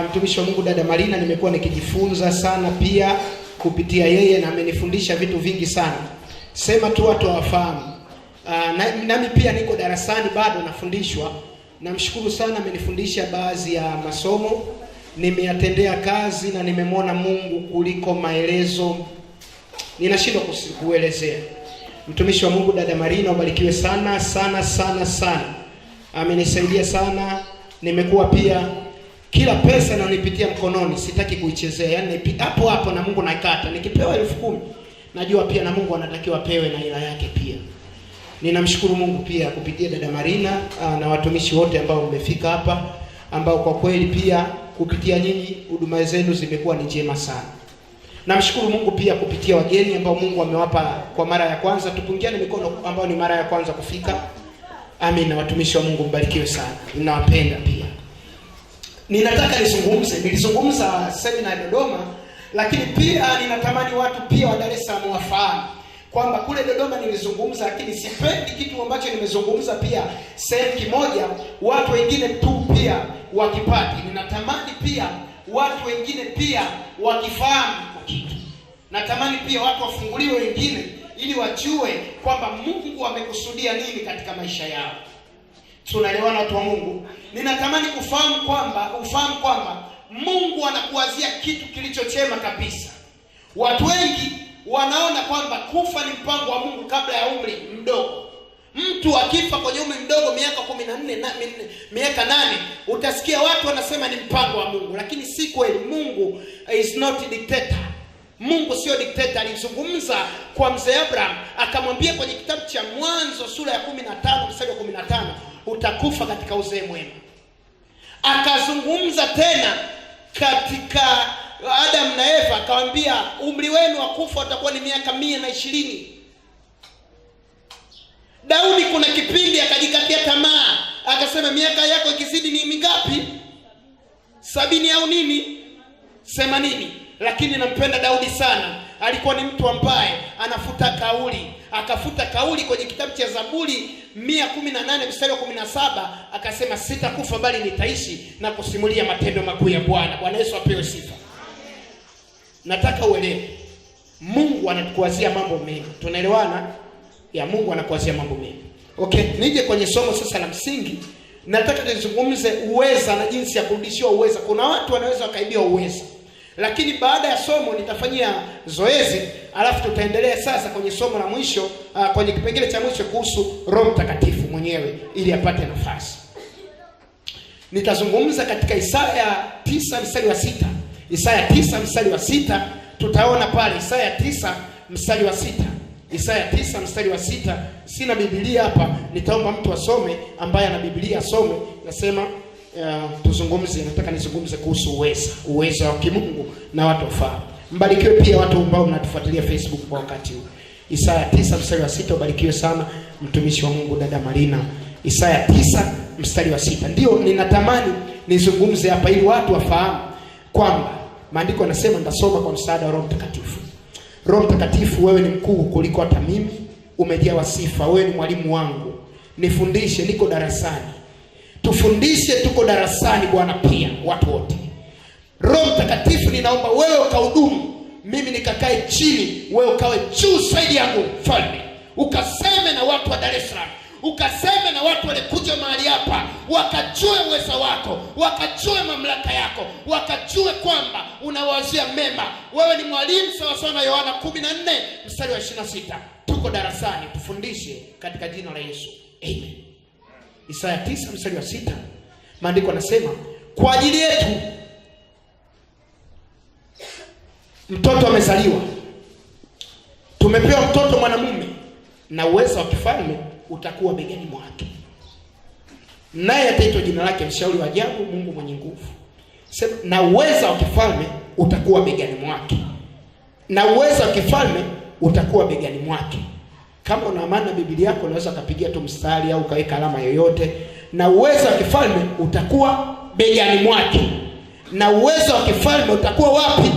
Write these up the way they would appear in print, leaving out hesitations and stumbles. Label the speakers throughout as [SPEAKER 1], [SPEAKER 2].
[SPEAKER 1] Mtumishi wa Mungu dada Marina, nimekuwa nikijifunza sana pia kupitia yeye, na amenifundisha vitu vingi sana. Sema tu watu wafahamu. Nami pia niko darasani bado nafundishwa. Namshukuru sana, amenifundisha baadhi ya masomo, nimeyatendea kazi na nimemwona Mungu kuliko maelezo ninashindwa kuelezea. Mtumishi wa Mungu dada Marina, ubarikiwe sana sana sana sana. Amenisaidia sana. Nimekuwa pia kila pesa na nipitia mkononi sitaki kuichezea. Yaani hapo hapo na Mungu nakata. Nikipewa 10,000 najua pia na Mungu anatakiwa pewe na ila yake pia. Ninamshukuru Mungu pia kupitia dada Marina na watumishi wote ambao mmefika hapa, ambao kwa kweli pia kupitia nyinyi huduma zenu zimekuwa ni njema sana. Namshukuru Mungu pia kupitia wageni ambao Mungu amewapa kwa mara ya kwanza. Tupungiane mikono ambao ni mara ya kwanza kufika. Amen. Na watumishi wa Mungu mbarikiwe sana. Ninawapenda pia. Ninataka nilizungumza semina ya Dodoma, lakini pia ninatamani watu pia wa Dar es Salaam wafahamu kwamba kule Dodoma nilizungumza, lakini sipendi kitu ambacho nimezungumza pia sehemu kimoja watu wengine tu pia wakipati. Ninatamani pia watu wengine pia wakifahamu kitu. Natamani pia watu wafunguliwe wengine ili wajue kwamba Mungu amekusudia nini katika maisha yao. Tunaelewana watu wa Mungu? Ninatamani ufahamu kwamba Mungu anakuwazia kitu kilichochema kabisa. Watu wengi wanaona kwamba kufa ni mpango wa Mungu kabla ya umri mdogo. Mtu akifa kwenye umri mdogo miaka 14 na miaka 8, utasikia watu wanasema ni mpango wa Mungu, lakini si kweli. Mungu is not a dictator. Mungu sio dictator. Alizungumza kwa mzee Abraham, akamwambia kwenye kitabu cha Mwanzo sura ya 15 mstari wa 15, utakufa katika uzee mwema. Akazungumza tena katika Adam na Eva, akamwambia umri wenu wa kufa utakuwa ni miaka 120. Daudi kuna kipindi akajikatia tamaa, akasema miaka yako ikizidi ni mingapi? 70 au nini? 80. Lakini nampenda Daudi sana. Alikuwa ni mtu ambaye anafuta kauli. Akafuta kauli kwenye kitabu cha Zaburi 118 mstari wa 17, akasema sitakufa bali nitaishi na kusimulia matendo makuu ya Bwana. Bwana Yesu apewe sifa. Nataka uelewe, Mungu anatukuazia mambo mengi. Tunaelewana? Ya Mungu anakuazia mambo mengi. Okay, nije kwenye somo sasa la msingi. Nataka nizungumze uweza na jinsi ya kurudishiwa uweza. Kuna watu wanaweza wakaibiwa uweza. Lakini baada ya somo nitafanyia zoezi, alafu tutaendelea sasa kwenye somo la mwisho, kwenye kipengele cha mwisho kuhusu Roho Mtakatifu mwenyewe ili apate nafasi. Nitazungumza katika Isaya 9 mstari wa 6. Isaya 9 mstari wa 6, tutaona pale Isaya 9 mstari wa 6. Isaya 9 mstari wa 6. Sina Biblia hapa, nitaomba mtu asome ambaye ana Biblia asome. Nasema tuzungumze, nataka nizungumze kuhusu uweza wa kimungu na watu wafahamu. Mbarikiwe pia watu ambao mnatufuatilia Facebook kwa wakati huu. Isaya 9 mstari wa 6, ubarikiwe sana mtumishi wa Mungu dada Marina. Isaya 9 mstari wa 6. Ndio ninatamani nizungumze hapa ili watu wafahamu kwamba maandiko yanasema, nitasoma kwa msaada wa Roho Mtakatifu. Roho Mtakatifu, wewe ni mkuu kuliko hata mimi, umejawa sifa, wewe ni mwalimu wangu. Nifundishe, niko darasani. Tufundishe, tuko darasani Bwana pia watu wote. Roho Mtakatifu, ninaomba wewe ukahudumu, mimi nikakae chini, wewe ukawe juu zaidi yangu mfalme. Ukaseme na watu wa Dar es Salaam, ukaseme na watu wale kuja mahali hapa, wakajue uweza wako, wakajue mamlaka yako, wakajue kwamba unawazia mema. Wewe ni mwalimu sawa sawa na Yohana 14 mstari wa 26. Tuko darasani, tufundishe katika jina la Yesu. Amen. Isaya 9 mstari wa 6. Maandiko yanasema, kwa ajili yetu mtoto amezaliwa, tumepewa mtoto mwanamume, na uwezo wa kifalme utakuwa begani mwake, naye ataitwa jina lake Mshauri wa Ajabu, Mungu mwenye nguvu. Sema, na uwezo wa kifalme utakuwa begani mwake. Na uwezo wa kifalme utakuwa begani mwake. Kama una maana Biblia yako unaweza kupigia tu mstari au kaweka alama yoyote. Na uwezo wa kifalme utakuwa begani mwake. Na uwezo wa kifalme utakuwa wapi?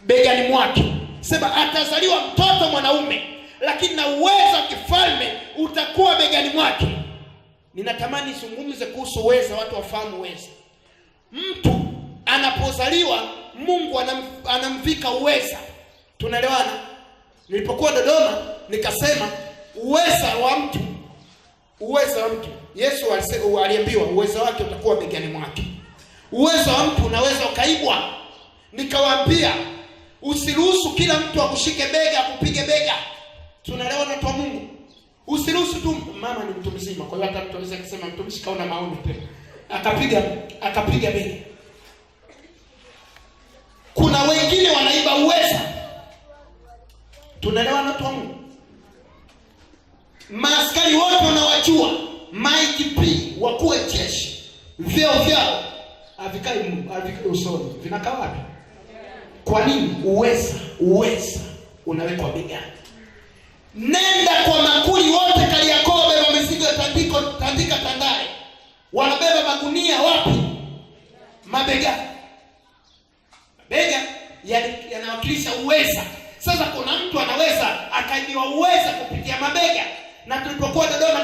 [SPEAKER 1] Begani mwake. Sema, atazaliwa mtoto mwanaume, lakini na uwezo wa kifalme utakuwa begani mwake. Ninatamani zungumze kuhusu uweza, watu wafahamu uweza. mtu anapozaliwa Mungu anamvika uweza. Tunaelewana? Nilipokuwa Dodoma nikasema uweza wa mtu Yesu aliambiwa uwezo wake utakuwa begani mwake. Uwezo wa mtu unaweza ukaibwa. Nikawaambia usiruhusu kila mtu akushike bega, akupige bega. Tunaelewana kwa Mungu? Usiruhusu tu. Mama ni mtu mzima, kwa hiyo hata mtu anaweza kusema mtumishi kaona maono tena. Akapiga bega. Kuna wengine wanaiba uweza. Tunaelewana kwa Mungu? Maaskari wote wanawajua, MIGP, wakuu wa jeshi, vyao havikai usoni. Vinakaa wapi? Kwa nini? Uweza unawekwa begani. Nenda kwa makuli wote Kariakoo, beba mizigo tandika Tandale. Wanabeba magunia wapi? Mabega. Mabega yanawakilisha uweza. Sasa kuna mtu anaweza akaibiwa uweza kupitia mabega. Na tulipokuwa Dodoma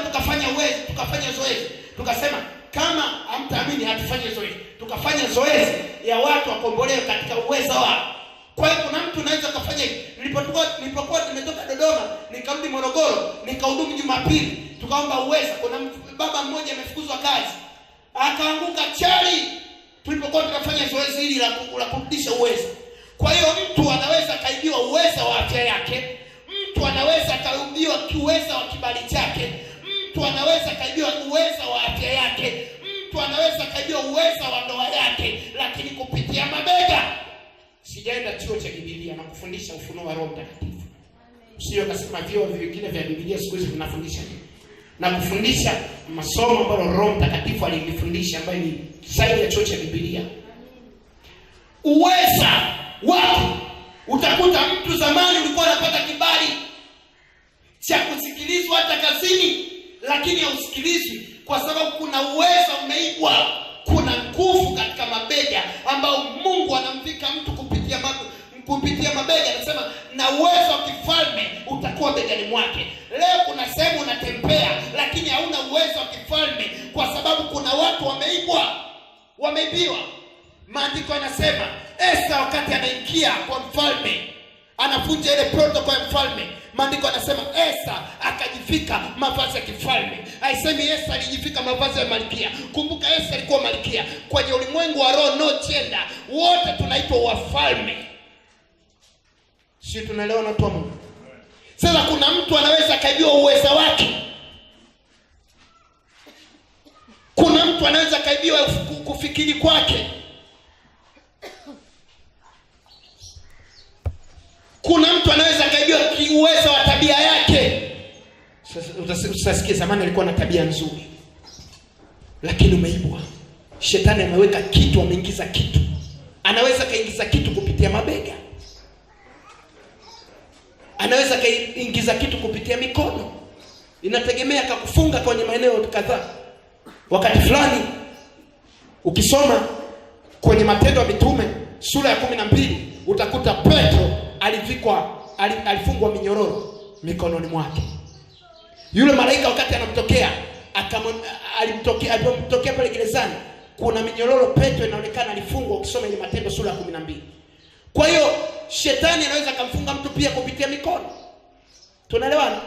[SPEAKER 1] tukafanya zoezi. Tukasema kama hamtaamini hatufanye zoezi. Tukafanya zoezi ya watu wakombolewe katika uweza wao. Kwa hiyo kuna mtu anaweza kufanya hivi. Nilipokuwa nimetoka Dodoma, nikarudi Morogoro, nikahudumu Jumapili, tukaomba uweza. Kuna baba mmoja amefukuzwa kazi, akaanguka chali. Tulipokuwa tunafanya zoezi hili la kurudisha uweza. Kwa hiyo mtu anaweza kaibiwa uweza wa afya yake, mtu anaweza kaibiwa uweza wa kibali chake, mtu anaweza kaibiwa uweza wa afya yake, mtu anaweza kaibiwa uweza wa ndoa yake, lakini kupitia mabega. Sijaenda chuo cha Biblia na kufundisha ufunuo wa Roho Mtakatifu. Sio kasema vyuo vingine vya Biblia siku hizi vinafundisha na kufundisha masomo ambayo Roho Mtakatifu alinifundisha, ambayo ni zaidi ya chuo cha Biblia. Uweza watu, utakuta mtu zamani ulikuwa unapata kibali cha kusikilizwa hata kazini, lakini hausikilizwi kwa sababu kuna uwezo umeibwa. Kuna nguvu katika mabega ambao Mungu anamvika mtu kupitia mabega. Anasema na uwezo wa kifalme utakuwa begani mwake. Leo kuna sehemu unatembea lakini hauna uwezo wa kifalme kwa sababu kuna watu wameibiwa. Maandiko yanasema Esther wakati anaingia kwa mfalme, anafunja ile protocol ya mfalme. Maandiko yanasema Esther akajifika mavazi ya kifalme. Haisemi Esther alijifika mavazi ya malkia. Kumbuka Esther alikuwa malkia. Kwenye ulimwengu wa roho, no gender, wote tunaitwa wafalme. Sisi tunaelewa na tu Mungu. Sasa kuna mtu anaweza kaibiwa uweza wake. Kuna mtu anaweza kaibiwa kufikiri kwake. Kuna mtu anaweza kaibiwa uwezo wa tabia yake. Sasa utasikia zamani alikuwa na tabia nzuri, lakini umeibwa. Shetani ameweka kitu, ameingiza kitu. Anaweza kaingiza kitu kupitia mabega. Anaweza kaingiza kitu kupitia mikono. Inategemea akakufunga kwenye maeneo kadhaa. Wakati fulani ukisoma kwenye Matendo ya Mitume sura ya 12 utakuta Petro alifungwa minyororo mikononi mwake. Yule malaika wakati anamtokea alimtokea pale gerezani, kuna minyororo Petro inaonekana alifungwa. Ukisoma ile Matendo sura ya 12. Kwa hiyo shetani anaweza kumfunga mtu pia kupitia mikono. Tunaelewana?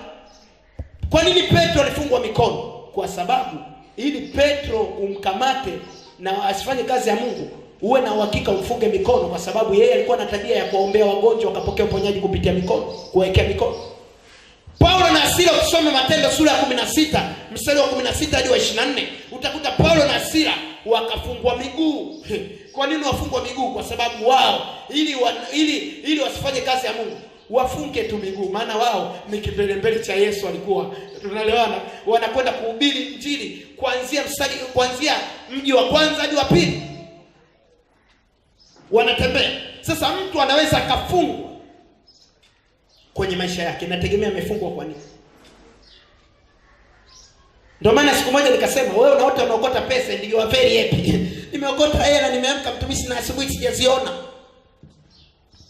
[SPEAKER 1] Kwa nini Petro alifungwa mikono? Kwa sababu ili Petro umkamate na asifanye kazi ya Mungu, uwe na uhakika umfunge mikono, kwa sababu yeye alikuwa na tabia ya kuombea wagonjwa wakapokea uponyaji kupitia mikono, kuwekea mikono. Paulo na Sila, ukisoma Matendo sura ya 16 mstari wa 16 hadi wa 24, utakuta Paulo na Sila wakafungwa miguu. Kwa nini wafungwa miguu? Kwa sababu wao ili wasifanye kazi ya Mungu, wafunge tu miguu, maana wao ni kipelembele cha Yesu walikuwa. Tunaelewana? Wanakwenda kuhubiri Injili kuanzia mji wa kwanza hadi wa pili. Wanatembea. Sasa mtu anaweza akafungwa kwenye maisha yake, inategemea amefungwa kwa nini. Ndio maana siku moja nikasema, wewe unaota unaokota pesa ndio very happy. Nimeokota hela, nimeamka mtumishi na asubuhi sijaziona.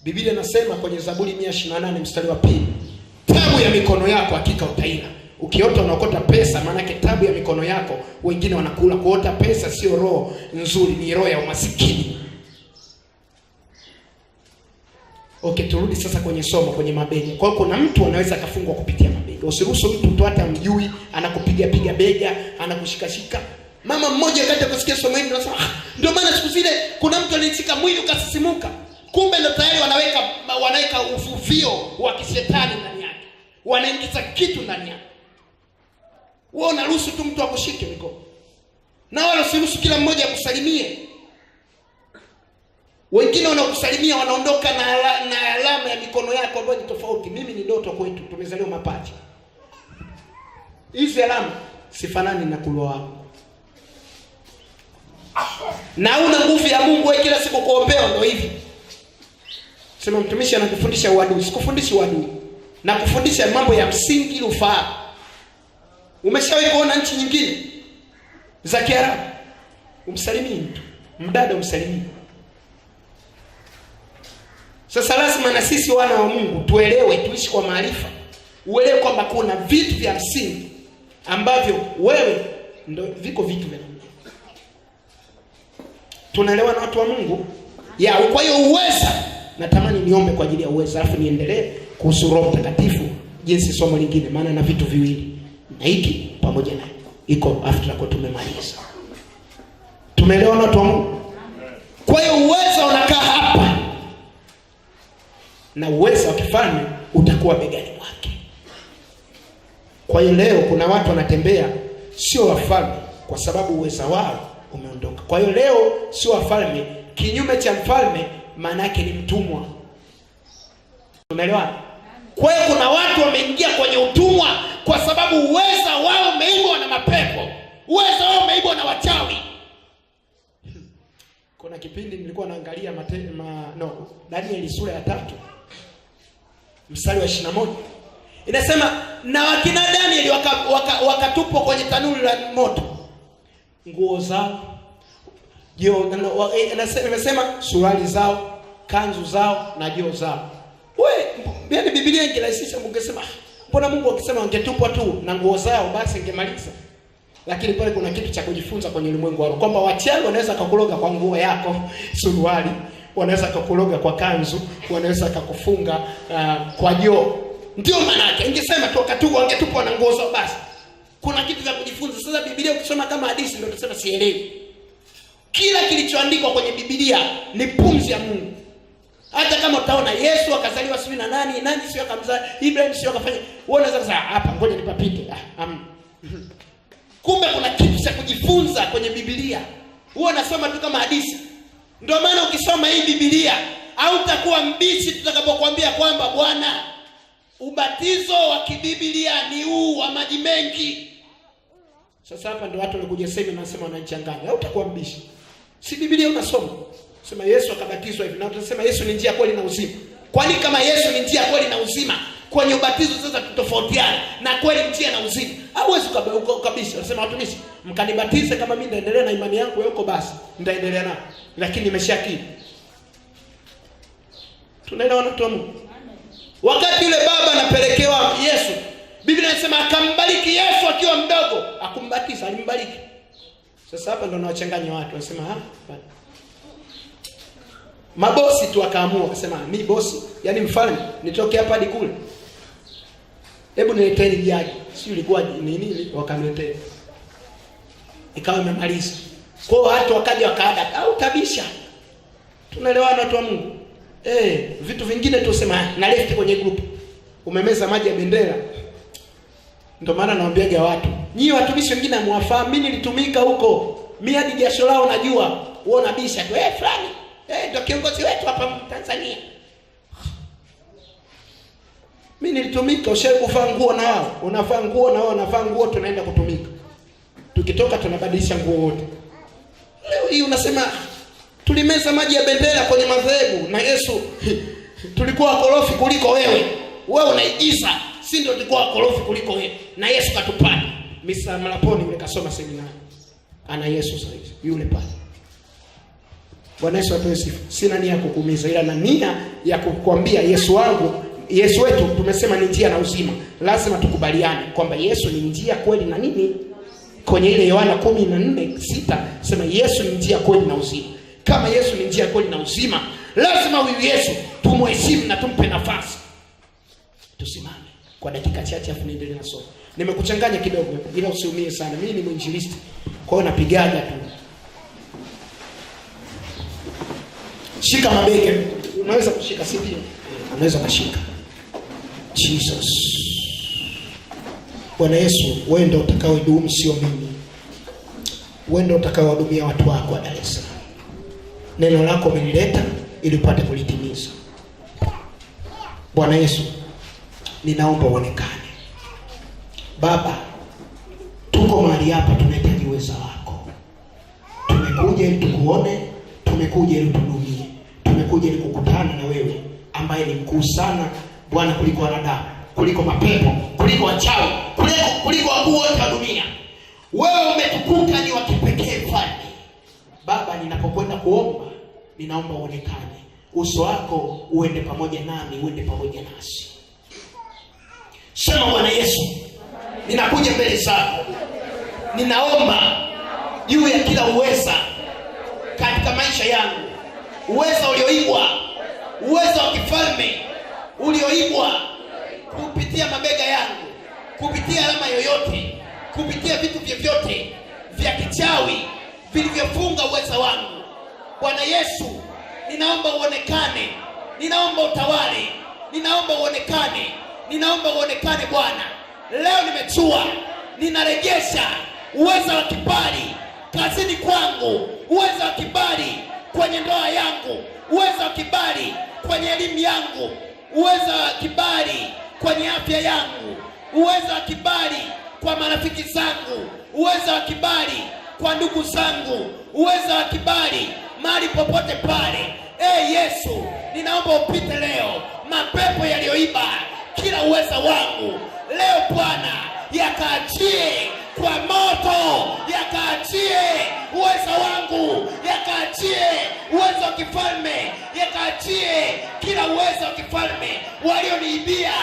[SPEAKER 1] Biblia inasema kwenye Zaburi 128 mstari wa 2, tabu ya mikono yako hakika utaila. Ukiota unaokota pesa, maana kitabu ya mikono yako wengine wanakula. Kuota pesa sio roho nzuri, ni roho ya umasikini. Okay, turudi sasa kwenye somo, kwenye mabega. Kwa hiyo kuna mtu anaweza kafungwa kupitia mabega. Usiruhusu mtu tu hata mjui anakupiga piga bega, anakushikashika. Mama mmoja wakati kusikia somo hili anasema, ndio maana siku zile kuna mtu alinishika mwili ukasisimuka. Kumbe ndio tayari wanaweka ufufio wa kishetani ndani yake. Wanaingiza kitu ndani yake. Wewe unaruhusu tu mtu akushike mikono. Na wala usiruhusu kila mmoja akusalimie. Wengine wanakusalimia wanaondoka na alama ya mikono yako ambayo ni tofauti. Mimi ni ndoto kwetu, tumezaliwa mapacha. Hizi alama sifanani na kulwa wako. Na una nguvu ya Mungu wewe kila siku kuombewa ndio hivi. Sema mtumishi anakufundisha uadui. Sikufundishi uadui. Na kufundisha mambo ya msingi ili ufahamu. Umeshawahi kuona nchi nyingine za Kiarabu umsalimii mtu, mdada umsalimii? Sasa lazima na sisi wana wa Mungu tuelewe, tuishi kwa maarifa. Uelewe kwamba kuna vitu vya msingi ambavyo wewe ndio viko vitu vya Mungu. Tunaelewa na watu wa Mungu? Ya, kwa hiyo uweza, natamani niombe kwa ajili ya uweza, alafu niendelee kuhusu Roho Mtakatifu jinsi somo lingine, maana na vitu viwili. Na hiki pamoja na iko after kwa tumemaliza. Tumeelewa na watu wa Mungu? Kwa hiyo uweza unakaa hapa. Na uweza wa kifalme utakuwa begani mwake. Kwa hiyo leo kuna watu wanatembea sio wafalme kwa sababu uweza wao umeondoka. Kwa hiyo leo sio wafalme, kinyume cha mfalme maana yake ni mtumwa. Unaelewa? Kwa hiyo kuna watu wameingia kwenye utumwa kwa sababu uweza wao umeibwa na mapepo. Uweza wao umeibwa na wachawi. Kuna kipindi nilikuwa naangalia Danieli sura ya 3 mstari wa 21. Inasema na wakina Danieli wakatupwa kwenye tanuru la moto. Nguo zao, inasema suruali zao, kanzu zao na joo zao. Yaani Biblia ingerahisisha, mungesema mbona Mungu akisema wangetupwa tu na nguo zao basi ingemaliza. Lakini pale kuna kitu cha kujifunza kwenye ulimwengu wa roho, kwamba wachawi wanaweza kukuloga kwa nguo yako, suruali, wanaweza kukuloga kwa kanzu, wanaweza kukufunga kwa joo. Ndio maana yake. Ingesema tu wakatupwa, wangetupwa na nguo zao basi. Kuna kitu cha kujifunza. Sasa Biblia ukisoma kama hadithi ndio tunasema sielewi. Kila kilichoandikwa kwenye Biblia ni pumzi ya Mungu. Hata kama utaona Yesu akazaliwa sio na nani sio akamzaa Ibrahim sio akafanya, wewe unaweza kusema hapa ngoja nipapite. Kumbe kuna kitu cha kujifunza kwenye Biblia. Wewe unasoma tu kama hadithi. Ndio maana ukisoma hii Biblia hautakuwa mbichi tutakapokuambia kwamba Bwana, ubatizo wa kibiblia ni huu wa maji mengi. Sasa hapa ndio watu walikuja sema na nasema wanachanganya. Hautakuwa mbishi. Si Biblia unasoma. Sema Yesu akabatizwa hivi, na utasema Yesu ni njia, kweli na uzima. Kwani kama Yesu ni njia, kweli na uzima, kwenye ubatizo sasa tutofautiana na kweli njia na uzima? Hauwezi kabisa. Unasema watumishi, mkanibatize kama mimi naendelea na imani yangu huko basi, nitaendelea nayo. Lakini nimeshakiri. Tunaelewa na watu. Wakati yule baba anapelekewa Yesu, Biblia inasema akambariki Yesu akiwa mdogo, akumbatiza, alimbariki. Sasa hapa ndo nawachanganya watu, wanasema mabosi tu akaamua akasema mimi bosi, yani mfalme, nitoke hapa hadi kule. Hebu nileteni jaji. Sio ilikuwa nini wakaniletea. Ikawa imemaliza. Kwa hiyo watu wakaja wakaada au tabisha. Tunaelewana watu wa Mungu. Vitu vingine tusema na left kwenye group. Umemeza maji ya bendera. Ndio maana naambiaga watu, nyinyi watumishi wengine hamwafahamu, mimi nilitumika huko. Mimi hadi jasho lao najua. Wewe unabisha tu fulani. Ndio kiongozi wetu hapa Tanzania. Mimi nilitumika, ushawahi kuvaa nguo na wao. Unavaa nguo na wao wanavaa nguo, tunaenda kutumika. Tukitoka tunabadilisha nguo wote. Leo hii unasema tulimeza maji ya bendera kwenye madhehebu na Yesu tulikuwa wakorofi kuliko wewe. Wewe unaigiza, si ndio tulikuwa wakorofi kuliko wewe. Na Yesu katupanda. Misa Malaponi yule kasoma seminari. Ana Yesu sasa yule pale. Bwana Yesu atoe sifa. Sina nia ya kukuumiza, ila na nia ya kukuambia Yesu wangu Yesu wetu tumesema ni njia na uzima. Lazima tukubaliane kwamba Yesu ni njia, kweli na nini? Kwenye ile Yohana 14:6 sema Yesu ni njia, kweli na uzima. Kama Yesu ni njia, kweli na uzima, lazima huyu Yesu tumheshimu na tumpe nafasi. Tusimame kwa dakika chache afu niendelee na somo. Nimekuchanganya kidogo ila usiumie sana. Mimi ni mwinjilisti, kwa hiyo napigaga tu. Shika mabega. Unaweza kushika, si ndio? Unaweza kushika. Jesus. Bwana Yesu, wewe ndio utakaodumu, sio mimi. Wewe ndio utakaohudumia watu wako wa Dar es Salaam. Neno lako umelileta ili upate kulitimiza. Bwana Yesu, ninaomba uonekane. Baba, tuko mahali hapa, tunahitaji uwezo wako. Tumekuja ili tukuone, tumekuja ili tudumie. Tumekuja ili kukutana na wewe ambaye ni mkuu sana Bwana, kuliko wanadamu, kuliko mapepo, kuliko wachawi, kuliko wakuu wote wa dunia. Wewe umetukuka, ni wa kipekee Mfalme. Baba, ninapokwenda kuomba, ninaomba uonekane. Uso wako uende pamoja nami, uende pamoja nasi. Sema Bwana Yesu, ninakuja mbele zako. Ninaomba juu ya kila uweza katika maisha yangu. Uweza ulioibwa, uweza wa kifalme ulioibwa kupitia mabega yangu, kupitia alama yoyote, kupitia vitu vyovyote vya kichawi vilivyofunga uweza wangu. Bwana Yesu, ninaomba uonekane, ninaomba utawale, ninaomba uonekane, ninaomba uonekane Bwana. Leo nimechua, ninarejesha uweza wa kibali kazini kwangu, uweza wa kibali kwenye ndoa yangu, uweza wa kibali kwenye elimu yangu, uweza wa kibali kwenye afya yangu, uweza wa kibali kwa marafiki zangu, uweza wa kibali kwa ndugu zangu, uweza wa kibali mahali popote pale. Yesu, ninaomba upite leo. Mapepo yaliyoiba kila uweza wangu leo Bwana, yakaachie kwa moto, yakaachie uweza wangu, yakaachie uweza wa kifalme, yakaachie kila uweza wa kifalme walioniibia.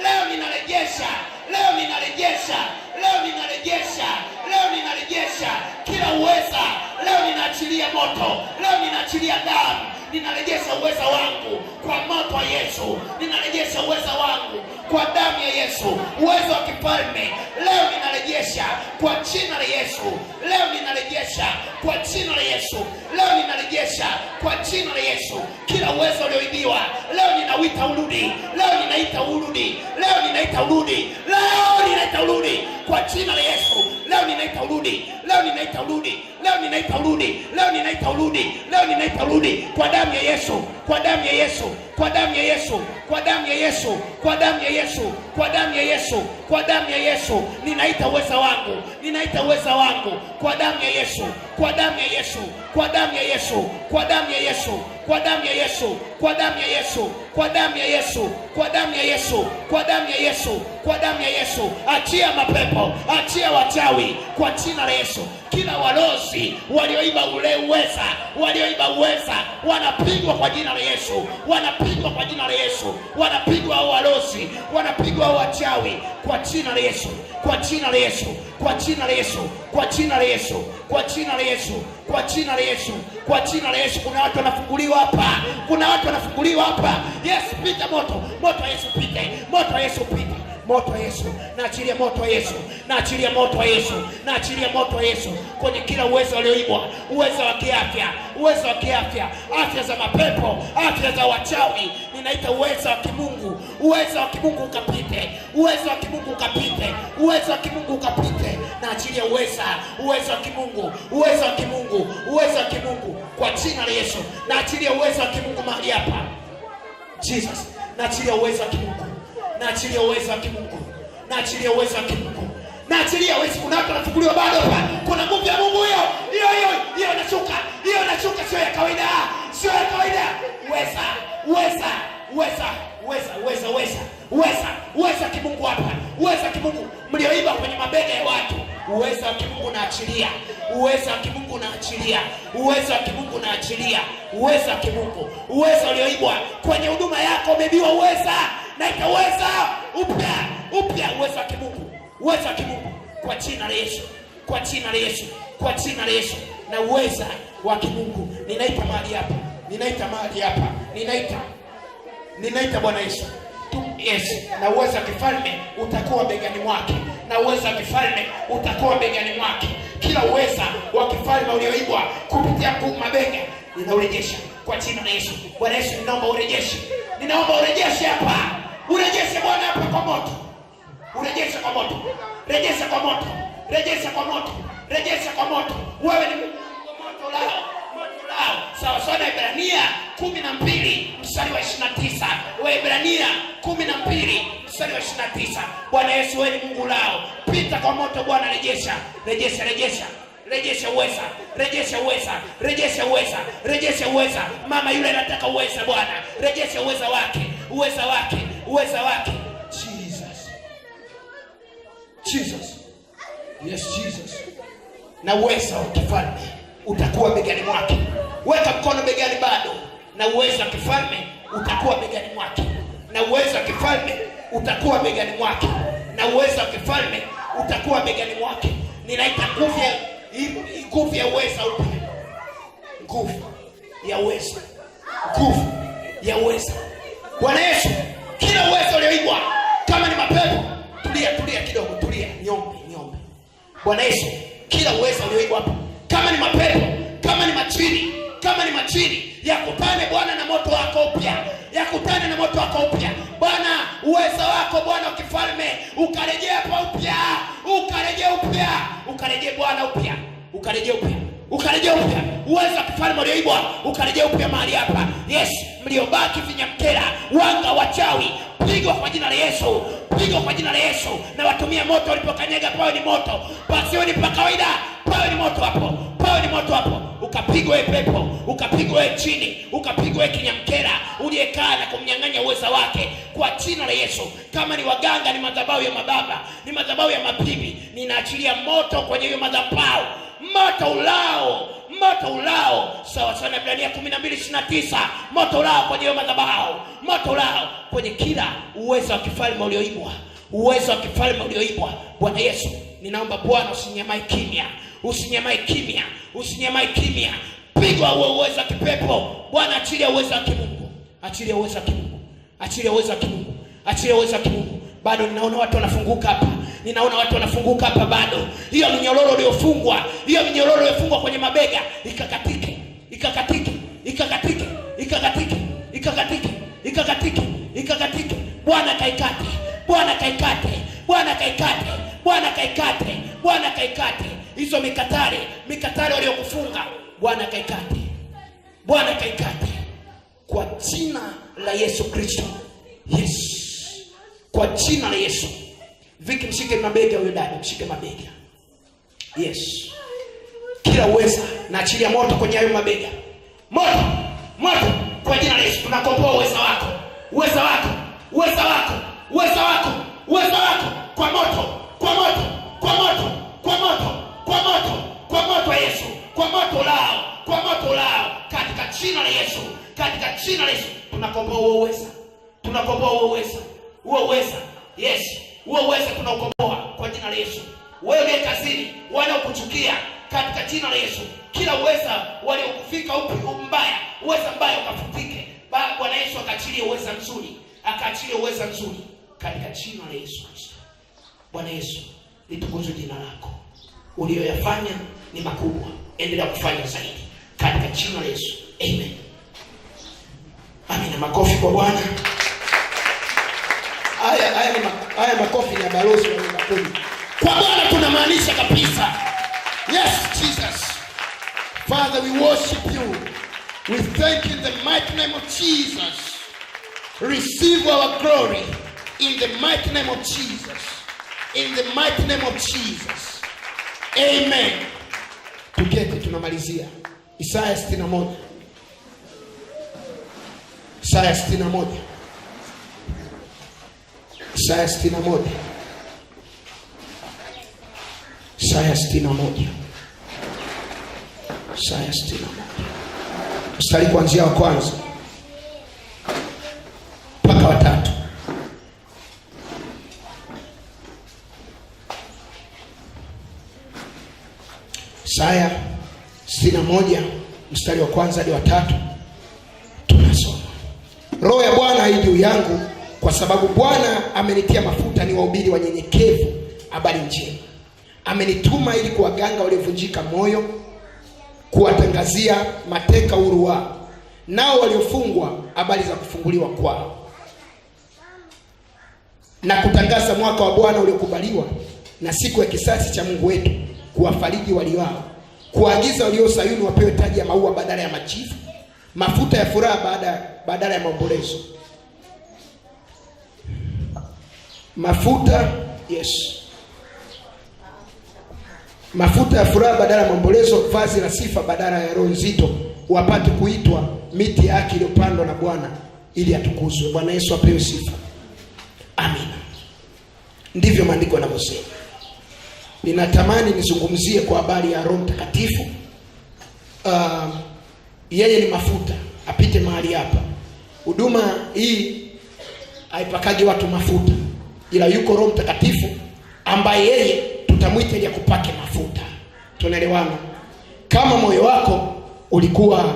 [SPEAKER 1] Leo ninarejesha, leo ninarejesha, leo ninarejesha, leo ninarejesha kila uweza. Leo ninaachilia moto, leo ninaachilia damu. Ninarejesha uweza wangu kwa moto wa Yesu. Ninarejesha uweza wangu kwa damu ya Yesu. Uwezo wa kifalme leo ninarejesha kwa jina la Yesu. Leo ninarejesha kwa jina la Yesu. Leo ninarejesha kwa jina la Yesu. Kila uwezo ulioibiwa leo ninauita urudi. Leo ninaita urudi. Leo ninaita urudi. Leo ninaita urudi kwa jina la Yesu. Leo ninaita urudi. Leo ninaita urudi. Leo ninaita urudi. Leo ninaita urudi. Leo ninaita urudi kwa damu ya Yesu. Kwa damu ya Yesu. Kwa damu ya Yesu. Kwa damu ya Yesu. Kwa damu ya Yesu. Kwa damu ya Yesu. Kwa damu ya Yesu. Ninaita uweza wangu. Ninaita uweza wangu kwa damu ya Yesu. Kwa damu ya Yesu. Kwa damu ya Yesu. Kwa damu ya Yesu. Kwa damu ya Yesu. Kwa damu ya Yesu. Kwa damu ya Yesu. Kwa damu ya Yesu. Kwa damu ya Yesu. Kwa damu ya Yesu. Achia mapepo, achia wachawi kwa jina la Yesu. Kila walozi walioiba ule uweza, walioiba uweza, wanapigwa kwa jina la Yesu. Wanapigwa kwa jina la Yesu. Wanapigwa hao walozi, wanapigwa hao wachawi kwa jina la Yesu. Kwa jina la Yesu. Kwa jina la Yesu. Kwa jina la Yesu. Kwa jina la Yesu. Kwa jina la Yesu. Kwa jina la Yesu. Kuna watu wanafunguliwa hapa. Kuna watu wanafunguliwa hapa. Yesu, pita moto. Moto wa Yesu pite. Moto wa Yesu pite. Moto wa Yesu. Naachilia moto wa Yesu. Naachilia moto wa Yesu. Naachilia moto wa Yesu kwenye kila uwezo ulioibwa. Uwezo wa kiafya. Uwezo wa kiafya. Afya za mapepo. Afya za wachawi. Ninaita uwezo wa kimungu. Uwezo wa kimungu ukapite. Uwezo wa kimungu ukapite. Uwezo wa kimungu ukapite. Naachilia uweza. Uwezo wa kimungu. Uwezo wa kimungu. Uwezo wa kimungu kwa jina la Yesu. Naachilia uwezo wa kimungu mahali hapa. Jesus. Naachilia uwezo wa kimungu. Naachilia uwezo wa kimungu. Naachilia uwezo wa kimungu. Naachilia uwezo. Kuna watu wanafunguliwa bado hapa. Kuna nguvu ya Mungu hiyo. Hiyo inashuka. Hiyo inashuka, sio ya kawaida. Sio ya kawaida. Uweza. Uweza. Uweza. Uweza. Uweza. Uweza. Uweza. Uweza kimungu hapa. Uweza kimungu mlioiba kwenye mabega ya watu. Uweza wa kimungu naachilia. Uweza wa kimungu naachilia. Uweza wa kimungu naachilia. Uweza wa kimungu. Uweza ulioibwa kwenye huduma yako, umebiwa uweza.
[SPEAKER 2] naita uweza upya, uwezo wa kimungu, uwezo wa kimungu kwa jina la Yesu, kwa jina la Yesu, kwa jina la Yesu. Na uweza wa kimungu ninaita mahali hapa, ninaita mahali hapa, ninaita Bwana Yesu. Yes, na uwezo wa kifalme utakuwa begani mwake, na uwezo wa kifalme utakuwa begani mwake. Kila uwezo wa kifalme ulioibwa kupitia mabega ninaurejesha kwa jina la Yesu. Bwana Yesu, ninaomba urejeshe, ninaomba urejeshe hapa, urejeshe Bwana hapa kwa moto, urejeshe kwa moto, rejesha kwa moto, rejesha kwa moto, rejesha kwa moto. Wewe ni Mungu wa moto lao, moto lao. Sawa sawa na Ibrania 12 mstari wa 29. Waebrania 12 mstari wa 29. Bwana Yesu, wewe ni Mungu lao. Pita kwa moto Bwana, rejesha, rejesha, rejesha. Rejesha uweza, rejesha uweza, rejesha uweza, rejesha uweza. Mama yule anataka uweza Bwana, rejesha uweza wake, uweza wake, uweza wake. Jesus, Jesus, yes Jesus. Na uweza wa kifalme utakuwa begani mwake. Weka mkono begani bado. Na uweza wa kifalme utakuwa begani mwake. Na uweza wa kifalme utakuwa begani mwake. Na uweza wa kifalme utakuwa begani mwake. Ninaita nguvu ya uweza upya, nguvu ya uweza, nguvu ya uweza. Bwana Yesu, kila uweza ulioibwa, kama ni mapepo, tulia kidogo, tulia, niombe. Bwana Yesu, kila uweza ulioibwa hapa, kama ni mapepo, kama ni majini, yakutane Bwana na moto wako upya, yakutane na moto wako upya Bwana. Uweza wako Bwana wa kifalme ukarejea hapa upya, ukarejea Bwana upya, ukarejea upya uweza wa kifalme ulioibwa, ukarejea upya mahali hapa. Yes, mliobaki vinyamkera, wanga, wachawi, pigwa kwa jina la Yesu, pigwa kwa jina la Yesu. Na watumia moto walipokanyaga, pawe ni moto, pasiwe ni pa kawaida, pawe ni moto hapo, pawe ni moto hapo. Ukapigwe pepo, ukapigwe chini, ukapigwe kinyamkera uliyekaa na kumnyang'anya uweza wake kwa jina la Yesu. Kama ni waganga, ni madhabahu ya mababa, ni madhabahu ya mabibi, ninaachilia moto kwenye hiyo madhabahu, moto ulao sawa sana Ibrania 12:29. moto ulao kwenye hiyo madhabahu, moto ulao kwenye kila uwezo wa kifalme ulioibwa, uwezo wa kifalme ulioibwa. Bwana Yesu, ninaomba Bwana usinyamae kimya, usinyamae kimya, usinyamae kimya. Pigwa huo uwezo wa kipepo Bwana, achilia uwezo wa kimungu, achilia uwezo wa kimungu, achilia uwezo wa kimungu, achilia uwezo wa kimungu. Bado ninaona watu wanafunguka hapa, ninaona watu wanafunguka hapa bado. Hiyo minyororo iliyofungwa, hiyo minyororo iliyofungwa kwenye mabega ikakatike, ikakatike, ikakatike, ikakatike, ikakatike, ikakatike, ikakatike. Bwana kaikate, Bwana kaikate, Bwana kaikate, Bwana kaikate, Bwana kaikate. Hizo mikatare waliokufunga Bwana kaikate, Bwana kaikate kwa jina la Yesu Kristo. Yes, kwa jina la Yesu. Viki, mshike mabega huyo dada, mshike mabega. Yes, kila uweza na achilia moto kwenye hayo mabega, moto kwa jina la Yesu. Tunakomboa uweza wako, uweza wako, uweza wako, uweza wako, uweza wako kwa moto, kwa moto, kwa moto, kwa moto, kwa moto, kwa moto wa Yesu, kwa moto lao, kwa moto lao, katika jina la Yesu, katika jina la Yesu. Tunakomboa uweza, tunakomboa uweza, uweza. Yes, uweza tunakomboa kwa jina la Yesu. Wewe kazini wanaokuchukia, katika jina la Yesu, kila uweza waliokufika mbaya, uweza mbaya ukafutike. Bwana Yesu akaachilie uweza nzuri, akaachilie uweza nzuri katika jina la Yesu Kristo. Bwana Yesu, litukuzwe jina lako. Uliyoyafanya ni makubwa, endelea kufanya zaidi katika jina la Yesu. Amen. Amina. Makofi kwa Bwana. Haya makofi ni balozi wa makofi. Kwa Bwana tunamaanisha kabisa. Yes, Jesus. Father, we worship you. We thank you in the mighty name of Jesus. Receive our glory in the mighty name of Jesus. In the mighty name of Jesus. Amen. Tuketi, tunamalizia. Isaya 61. Isaya 61. Isaya 61. Isaya 61. Isaya 61. Mstari kuanzia wa kwanza mpaka wa 3.
[SPEAKER 1] Isaya 61 mstari wa 1 hadi wa 3 tunasoma, Roho ya Bwana yu juu yangu, kwa sababu Bwana amenitia mafuta ni wahubiri wanyenyekevu habari njema. Amenituma ili kuwaganga waliovunjika moyo, kuwatangazia mateka huru wao, nao waliofungwa habari za kufunguliwa kwao, na kutangaza mwaka wa Bwana uliokubaliwa na siku ya kisasi cha Mungu wetu, kuwafariji waliao, kuagiza walio Sayuni wapewe taji ya maua badala ya majivu, mafuta ya furaha badala ya maombolezo. Mafuta ya furaha badala ya maombolezo, vazi la sifa badala ya roho nzito, wapate kuitwa miti ya haki iliyopandwa na Bwana ili atukuzwe. Bwana Yesu apewe sifa. Amina. Ndivyo maandiko yanavyosema. Ninatamani nizungumzie kwa habari ya Roho Mtakatifu. Yeye ni mafuta apite mahali hapa. Huduma hii haipakagi watu mafuta, ila yuko Roho Mtakatifu ambaye yeye tutamwita ili akupake mafuta. Tunaelewana? Kama moyo wako ulikuwa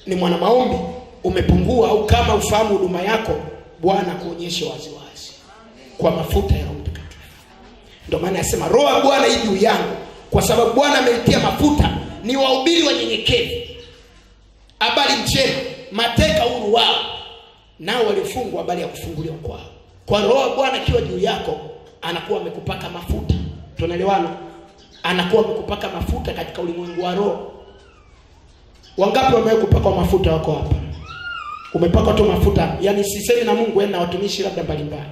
[SPEAKER 1] ni mwana maombi umepungua, au kama ufahamu huduma yako, Bwana kuonyeshe waziwazi kwa mafuta ya Roho Mtakatifu. Ndio maana nasema Roho ya Bwana yu juu yangu, kwa sababu Bwana amenitia mafuta ni wahubiri wanyenyekevu habari njema, mateka huru wao, nao waliofungwa habari ya kufunguliwa kwao. Kwa Roho ya Bwana akiwa juu yako, anakuwa amekupaka mafuta. Tunaelewana? Anakuwa amekupaka mafuta katika ulimwengu wa roho. Wangapi wamekupaka mafuta wako hapa? Umepaka tu mafuta, yani sisemi na Mungu na watumishi labda mbalimbali.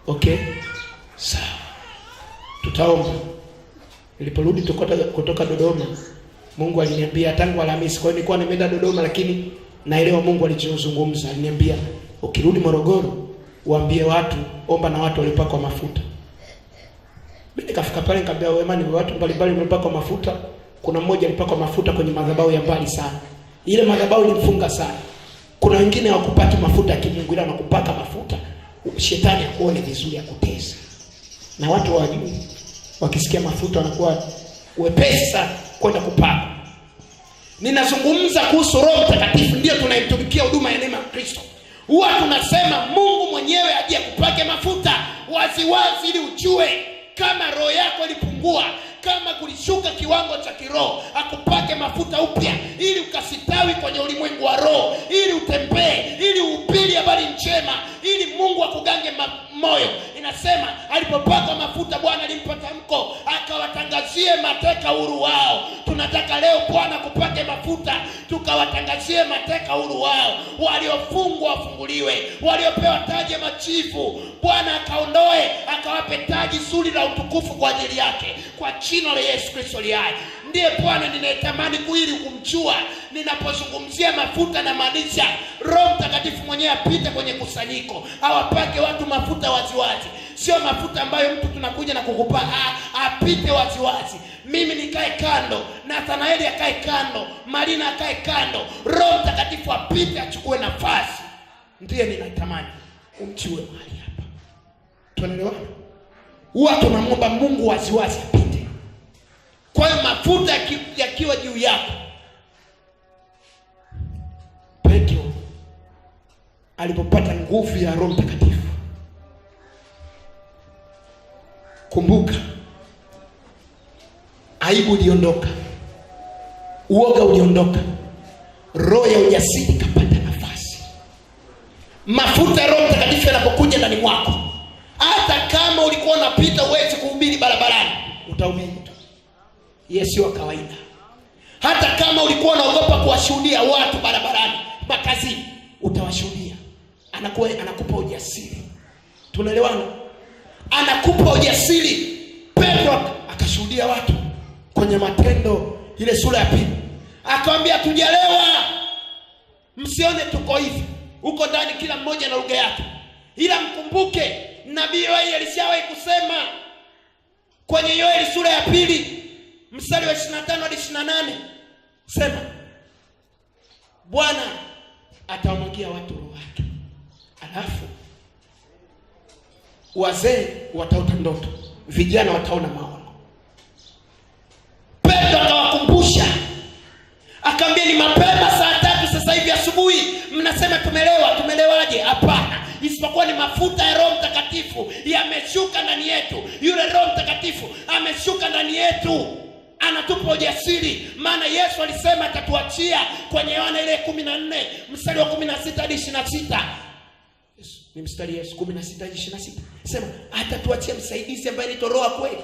[SPEAKER 1] Okay? Sawa. Tutaomba. Niliporudi kutoka Dodoma, Mungu aliniambia tangu Alhamisi, kwa hiyo nilikuwa nimeenda Dodoma lakini naelewa Mungu alichozungumza. Aliniambia ukirudi Morogoro waambie watu, omba na watu walipakwa mafuta. Mimi nikafika pale nikamwambia wewe mani, watu mbalimbali wamepakwa mafuta. Kuna mmoja alipakwa mafuta kwenye madhabahu ya mbali sana. Ile madhabahu ilimfunga sana. Kuna wengine hawakupata mafuta ya kimungu, ila wanakupaka mafuta shetani akuone vizuri, akutesa. Na watu wajui, wakisikia mafuta wanakuwa wepesi sana kwenda kupaka. Ninazungumza kuhusu Roho Mtakatifu, ndio tunayemtumikia huduma ya neema ya Kristo. Huwa tunasema Mungu mwenyewe aje kupake mafuta waziwazi, ili ujue kama roho yako ilipungua, kama kulishuka kiwango cha kiroho, akupake mafuta upya ili ukasitawi kwenye ulimwengu wa roho, ili utembee, ili uhubiri habari njema, ili Mungu akugange moyo. Inasema alipopaka mafuta Bwana alimpa tamko, akawatangazie mateka huru wao. Tunataka leo Bwana kupake mafuta, tukawatangazie mateka huru wao, waliofungwa wafunguliwe, waliopewa taji ya machifu Bwana akaondoe, akawape taji zuri la utukufu kwa ajili yake, kwa jina la Yesu Kristo aliye hai. Ndiye Bwana ninayetamani kuili kumjua. Ninapozungumzia mafuta na maanisha Roho Mtakatifu mwenyewe apite kwenye kusanyiko, awapake watu mafuta waziwazi. Sio mafuta ambayo mtu tunakuja na kukupa, apite waziwazi. Mimi nikae kando, Nathanaeli akae kando, Marina akae kando, Roho Mtakatifu apite, achukue nafasi. Ndiye ninatamani umjue mahali hapa. Tunaelewana? Huwa tunamwomba Mungu waziwazi apite. Kwa hiyo mafuta yakiwa juu yako. Petro alipopata nguvu ya Roho Mtakatifu, kumbuka, aibu iliondoka, uoga uliondoka, roho ya ujasiri kapata nafasi. Mafuta ya Roho Mtakatifu yanapokuja ndani mwako, hata kama ulikuwa unapita uweze kuhubiri barabarani, utahubiri tu. Yesu wa kawaida. Hata kama ulikuwa unaogopa kuwashuhudia watu barabarani, makazini, utawashuhudia. Anakupa ujasiri. Tunaelewana? Anakupa ujasiri. Petro akashuhudia watu kwenye Matendo ile sura ya 2. Akamwambia tujalewa, msione tuko hivi. Huko ndani kila mmoja na lugha yake. Ila mkumbuke nabii Yoeli alishawahi kusema kwenye Yoeli sura ya 2 mstari wa 25 hadi 28, sema Bwana atawamwagia watu roho wake, alafu wazee wataota ndoto, vijana wataona maono.
[SPEAKER 2] Petro akawakumbusha, akaambia ni mapema saa 3 sasa hivi asubuhi, mnasema tumelewa. Tumelewaje? Hapana, isipokuwa ni mafuta ya Roho Mtakatifu yameshuka ndani yetu. Yule Roho Mtakatifu ameshuka ndani yetu, anatupa ujasiri. Maana Yesu alisema atatuachia kwenye Yohana ile 14 mstari wa 16 hadi 26. Ni mstari Yesu 16 hadi 26. Sema atatuachia msaidizi ambaye ni Roho kweli.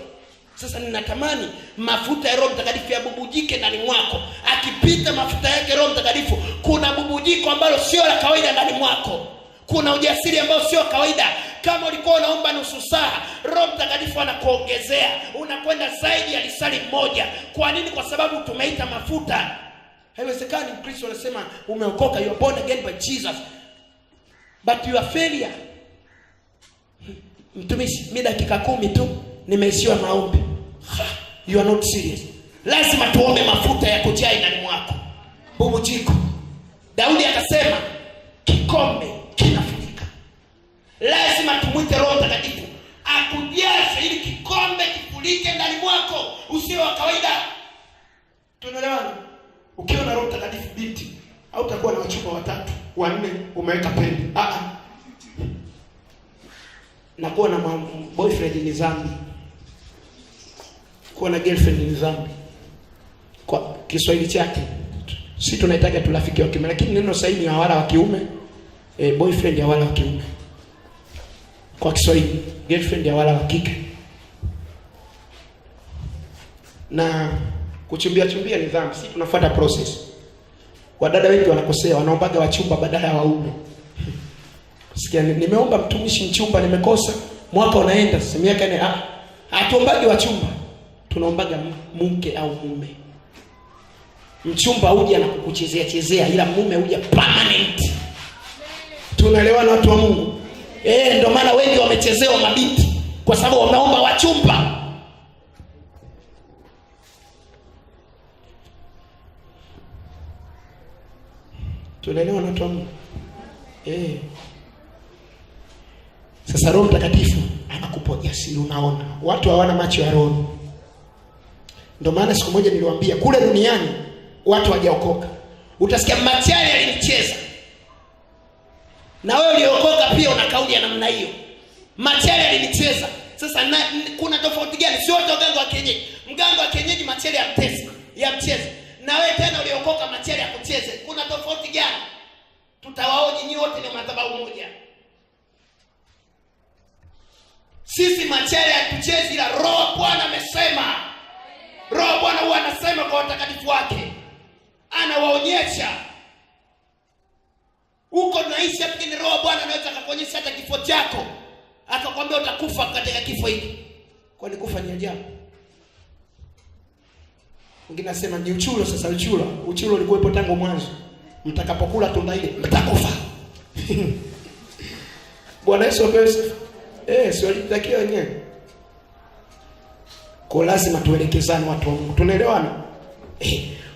[SPEAKER 2] Sasa ninatamani mafuta ya Roho Mtakatifu yabubujike ndani mwako. Akipita mafuta yake Roho Mtakatifu, kuna bubujiko ambalo sio la kawaida ndani mwako. Kuna ujasiri ambao sio kawaida. Kama ulikuwa unaomba nusu saa, Roho Mtakatifu anakuongezea, unakwenda zaidi ya lisali moja. Kwa nini? Kwa sababu tumeita mafuta. Haiwezekani Mkristo anasema umeokoka, you are born again by Jesus, but you are failure. Mtumishi, mimi dakika 10 tu nimeishiwa maombi. You are not serious. Lazima tuombe mafuta ya kujaa ndani mwako. Bubujiko. Daudi akasema kikombe kinafurika. Lazima tumuite Roho Mtakatifu akujaze ili kikombe kifurike ndani mwako, usiwe wa kawaida. Tunaelewana? Ukiwa na Roho Mtakatifu binti, au utakuwa na wachumba 3, 4 umeweka pembe. Na kuwa na boyfriend ni dhambi. Kuwa na girlfriend ni dhambi. Kwa Kiswahili chake sisi tunaitaka tulafiki wa kiume, lakini neno sahihi ni wala wa kiume. Boyfriend ya wala wa kiume. Kwa Kiswahili girlfriend ya wala wa kike. Na kuchumbia ni dhambi. Sisi tunafuata process. Wadada wengi wanakosea, wanaombaga wachumba badala ya waume. Sikia, nimeomba mtumishi mchumba nimekosa, mwaka unaenda, miaka ni hatuombagi wachumba. Tunaombaga mke au mume. Mchumba huja na kukuchezea, ila mume huja permanent. Tunaelewana watu wa Mungu? Ndio maana wengi wamechezewa mabinti kwa sababu wameomba wachumba. Tunaelewana watu wa Mungu? Sasa Roho Mtakatifu anakupa ujasiri. Unaona watu hawana macho ya roho. Ndio maana siku moja niliwaambia kule duniani watu hawajaokoka. Utasikia Machali alinicheza. Na wewe uliokoka pia una kauli ya namna hiyo. Machali alinicheza. Sasa kuna tofauti gani? Sio mganga wa kienyeji. Mganga wa kienyeji Machali ya mcheza. Na wewe tena uliokoka Machali akucheze. Kuna tofauti gani? Tutawaoji nyinyi wote ni madhabahu moja. Sisi Machali hatuchezi, ila Roho Bwana amesema. Roho Bwana huwa anasema kwa watakatifu wake. Anawaonyesha. Huko tunaishi, lakini Roho Bwana anaweza akakuonyesha hata kifo chako. Akakwambia utakufa katika kifo hiki. Kwa nini kufa ni ajabu? Mwingine anasema ni uchulo. Sasa uchulo ulikuwepo tangu mwanzo. Mtakapokula tunda ile mtakufa. Bwana Yesu apewe. Sio alitakia wenyewe. Kwa lazima tuelekezane watu wa Mungu. Tunaelewana?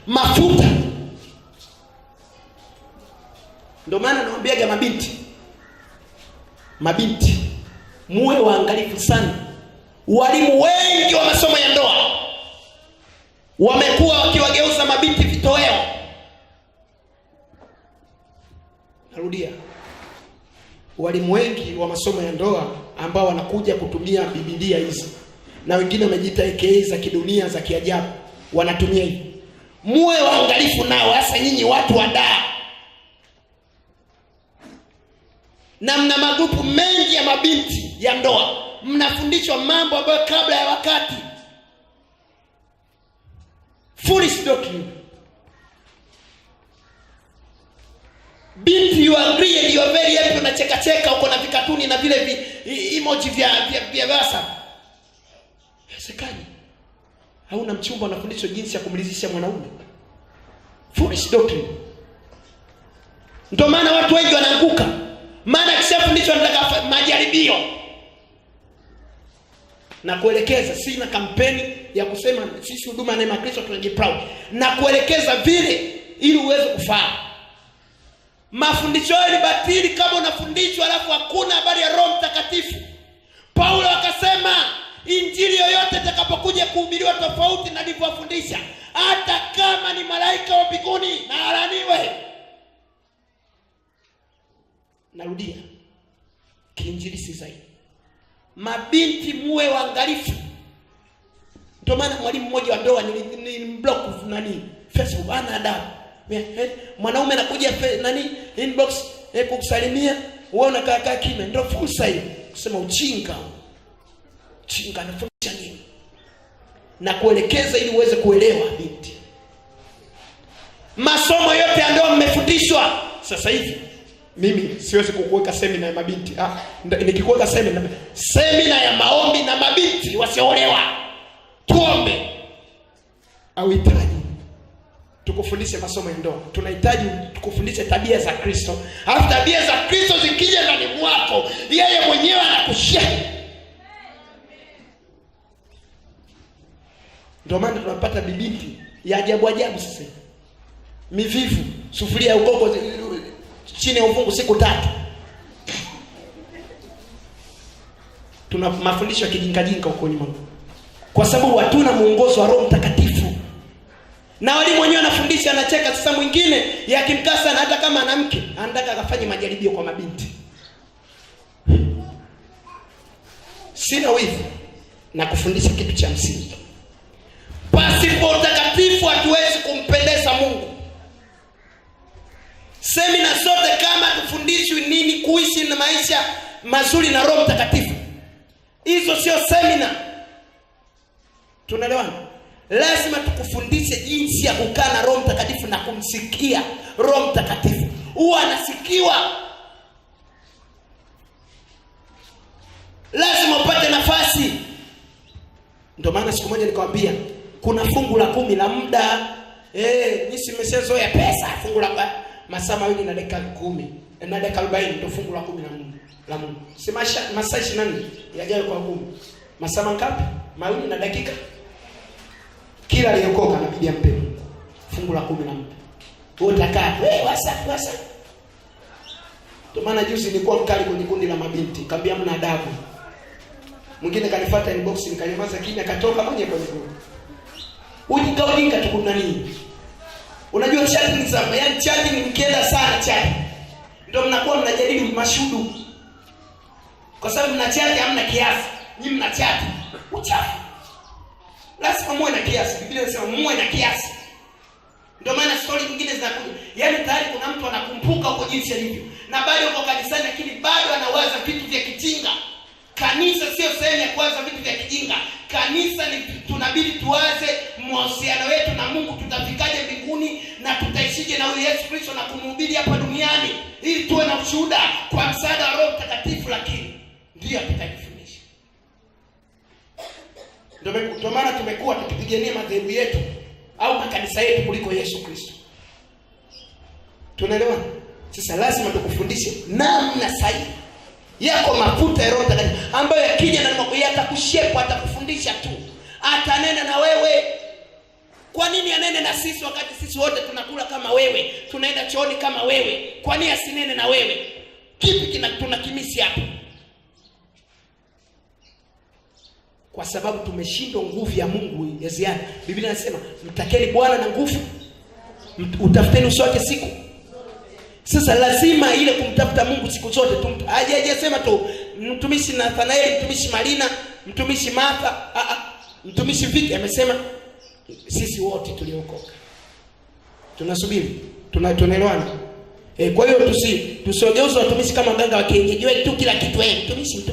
[SPEAKER 2] Mafuta. Ndio maana naambiaga mabinti muwe waangalifu sana. Walimu wengi wa masomo ya ndoa wamekuwa wakiwageuza mabinti vitoweo. Narudia. Walimu wengi wa masomo ya ndoa ambao wanakuja kutumia Biblia hizi, na wengine wamejiita AKA za kidunia za kiajabu, wanatumia hivi. Muwe waangalifu nao, hasa nyinyi watu wa daa. Na mna magrupu mengi ya mabinti ya ndoa, mnafundishwa mambo ambayo kabla ya wakati. Foolish doctrine. Binti, you agree and you are very happy, unacheka uko na vikatuni na vile emoji vya WhatsApp. Sekani. Hauna mchumba, unafundishwa jinsi ya kumridhisha mwanaume. Foolish doctrine. Ndio maana watu wengi wanaanguka. Maana kishafundishwa nataka majaribio. Na kuelekeza, sina kampeni ya kusema sisi huduma ya Neema Kristo tunajiproud. Na kuelekeza vile ili uweze kufahamu. Mafundisho ni batili kama unafundishwa alafu hakuna habari ya Roho Mtakatifu. Paulo akasema injili yoyote itakapokuja kuhubiriwa tofauti na nilivyofundisha, hata kama ni malaika wa mbinguni na alaniwe. Narudia, kiinjili si zaidi. Mabinti muwe waangalifu. Ndio maana mwalimu mmoja wa ndoa ni block Facebook ana adabu. Mwanaume anakuja inbox kukusalimia, wewe unakaa kimya. Ndio fursa hiyo kusema ujinga. Ujinga anafundisha nini? Na kuelekeza ili uweze kuelewa binti. Masomo yote ya ndoa mmefundishwa. Sasa hivi mimi siwezi kukuweka semina ya mabinti. Nikikuweka semina ya maombi na mabinti wasiolewa. Tuombe. Hauhitaji tukufundishe masomo ya ndoa. Tunahitaji tukufundishe tabia za Kristo. Halafu tabia za Kristo zikija ndani mwako, yeye mwenyewe anakushia. Ndio maana tunapata bibinti ya ajabu ajabu sasa. Mivivu, sufuria ya ukoko chini ya ufungu siku 3. Tuna mafundisho ya kijinga huko nyuma. Kwa sababu hatuna muongozo wa Roho Mtakatifu. Na walimu wenyewe wanafundisha, anacheka. Sasa mwingine yakimkasa, na hata kama ana mke anataka akafanye majaribio kwa mabinti. Sina wivu na kufundisha kitu cha msingi. Pasipo utakatifu hatuwezi kumpendeza Mungu. Semina zote kama tufundishwe nini kuishi na maisha mazuri na Roho Mtakatifu, hizo sio semina. Tunaelewana? Lazima tukufundishe jinsi ya kukaa na Roho Mtakatifu na kumsikia Roho Mtakatifu. Huwa anasikiwa. Lazima upate nafasi. Ndio maana siku moja nikamwambia kuna fungu la 10 la muda. Nisi nimeshazoea pesa, fungu la masaa 2 na dakika 10 na dakika 40 ndio fungu la 10 la Mungu. Si masaa 24 yajayo kwa 10. Masaa mangapi? 2 na dakika. Kila aliyokoka anabidi ampe fungu la 10 la muda. Wewe utakaa, wasa. Ndio maana juzi nilikuwa mkali kwenye kundi la mabinti, kaambia mna adabu. Mwingine kanifuata inbox, nikanyamaza kimya, katoka mwenyewe kwa miguu. Ujinga tu kuna nini? Unajua chatting sana, yani chatting mkienda sana chatting, ndio mnakuwa mnajadili mashudu. Kwa sababu mna chat hamna kiasi. Nyinyi mna chat uchafu. Lazima muwe na kiasi. Biblia inasema muwe na kiasi. Ndio maana story nyingine zinakuja. Yaani tayari kuna mtu anakumbuka huko jinsi alivyo, na bado yuko kanisani lakini bado anawaza vitu vya kijinga. Kanisa sio sehemu ya kuwaza vitu vya kijinga. Kanisa ni tunabidi tuwaze mahusiano yetu na Mungu, tutafikaje mbinguni na tutaishije na huyu Yesu Kristo na kumhubiri hapa duniani, ili tuwe na ushuhuda kwa msaada wa Roho Mtakatifu. Lakini ndio tutakifundisha. Ndio maana tumekuwa tukipigania madhehebu yetu au makanisa yetu kuliko Yesu Kristo. Tunaelewana? Sasa lazima tukufundishe namna sahihi yako mafuta ya Roho Mtakatifu ambayo yakija na mwako yatakushepa, atakufundisha tu. Atanena na wewe. Kwa nini anene na sisi wakati sisi wote tunakula kama wewe, tunaenda chooni kama wewe? Kwa nini asinene na wewe? Kipi tunakimisi hapo? Kwa sababu tumeshindwa nguvu ya Mungu ya ziada. Biblia inasema mtakeni Bwana na nguvu, utafuteni uso wake siku. Sasa lazima ile kumtafuta Mungu siku zote. Hajasema tu mtumishi Nathanaeli, mtumishi Marina, mtumishi Martha, mtumishi Viki. Amesema sisi wote tuliokoka tunasubiri. Tunaelewana? Kwa hiyo tusiogeuze watumishi kama mganga wa kienyeji. Wewe tu kila kitu wewe mtumishi.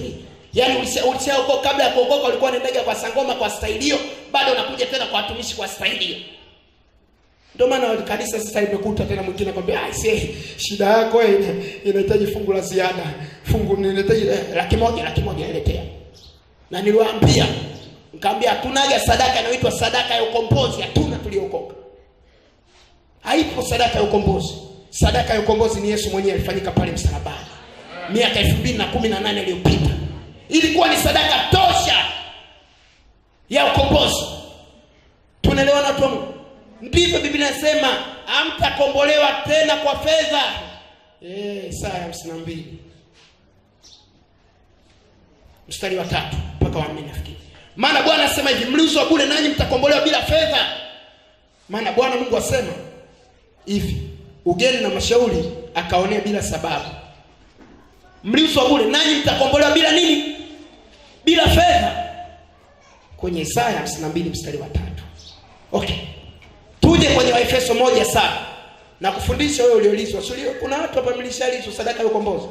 [SPEAKER 2] Yaani ulishaokoka, kabla ya kuokoka ulikuwa unaendaga kwa sangoma kwa staili hiyo, bado unakuja tena kwa watumishi kwa staili hiyo. Ndio maana kanisa sasa imekuta tena mwingine akwambia shida yako inahitaji fungu la ziada. Fungu ninahitaji 100,000 niletea. Na niliwaambia, nikamwambia hatunaga sadaka inaitwa sadaka ya ukombozi, hatuna tuliokoka. Haipo sadaka ya ukombozi. Sadaka ya ukombozi ni Yesu mwenyewe alifanyika pale msalabani. Miaka 2018 iliyopita. Ilikuwa ni sadaka tosha ya ukombozi. Tunaelewana watu wa Mungu? Ndivyo Biblia inasema hamtakombolewa tena kwa fedha. Isaya 52 mstari wa 3 mpaka wa 4 nafikiri.
[SPEAKER 1] Maana Bwana asema hivi, mliuzwa bure nanyi mtakombolewa bila fedha. Maana Bwana Mungu asema hivi, ugeni na mashauri akaonea bila sababu. Mliuzwa bure nanyi mtakombolewa bila nini? Bila fedha. Kwenye Isaya 52 mstari wa 3. Okay. Tuje kwenye Waefeso 1:7 na kufundisha wewe uliolizwa. Sio kuna watu hapa mlishalizwa sadaka ya ukombozi.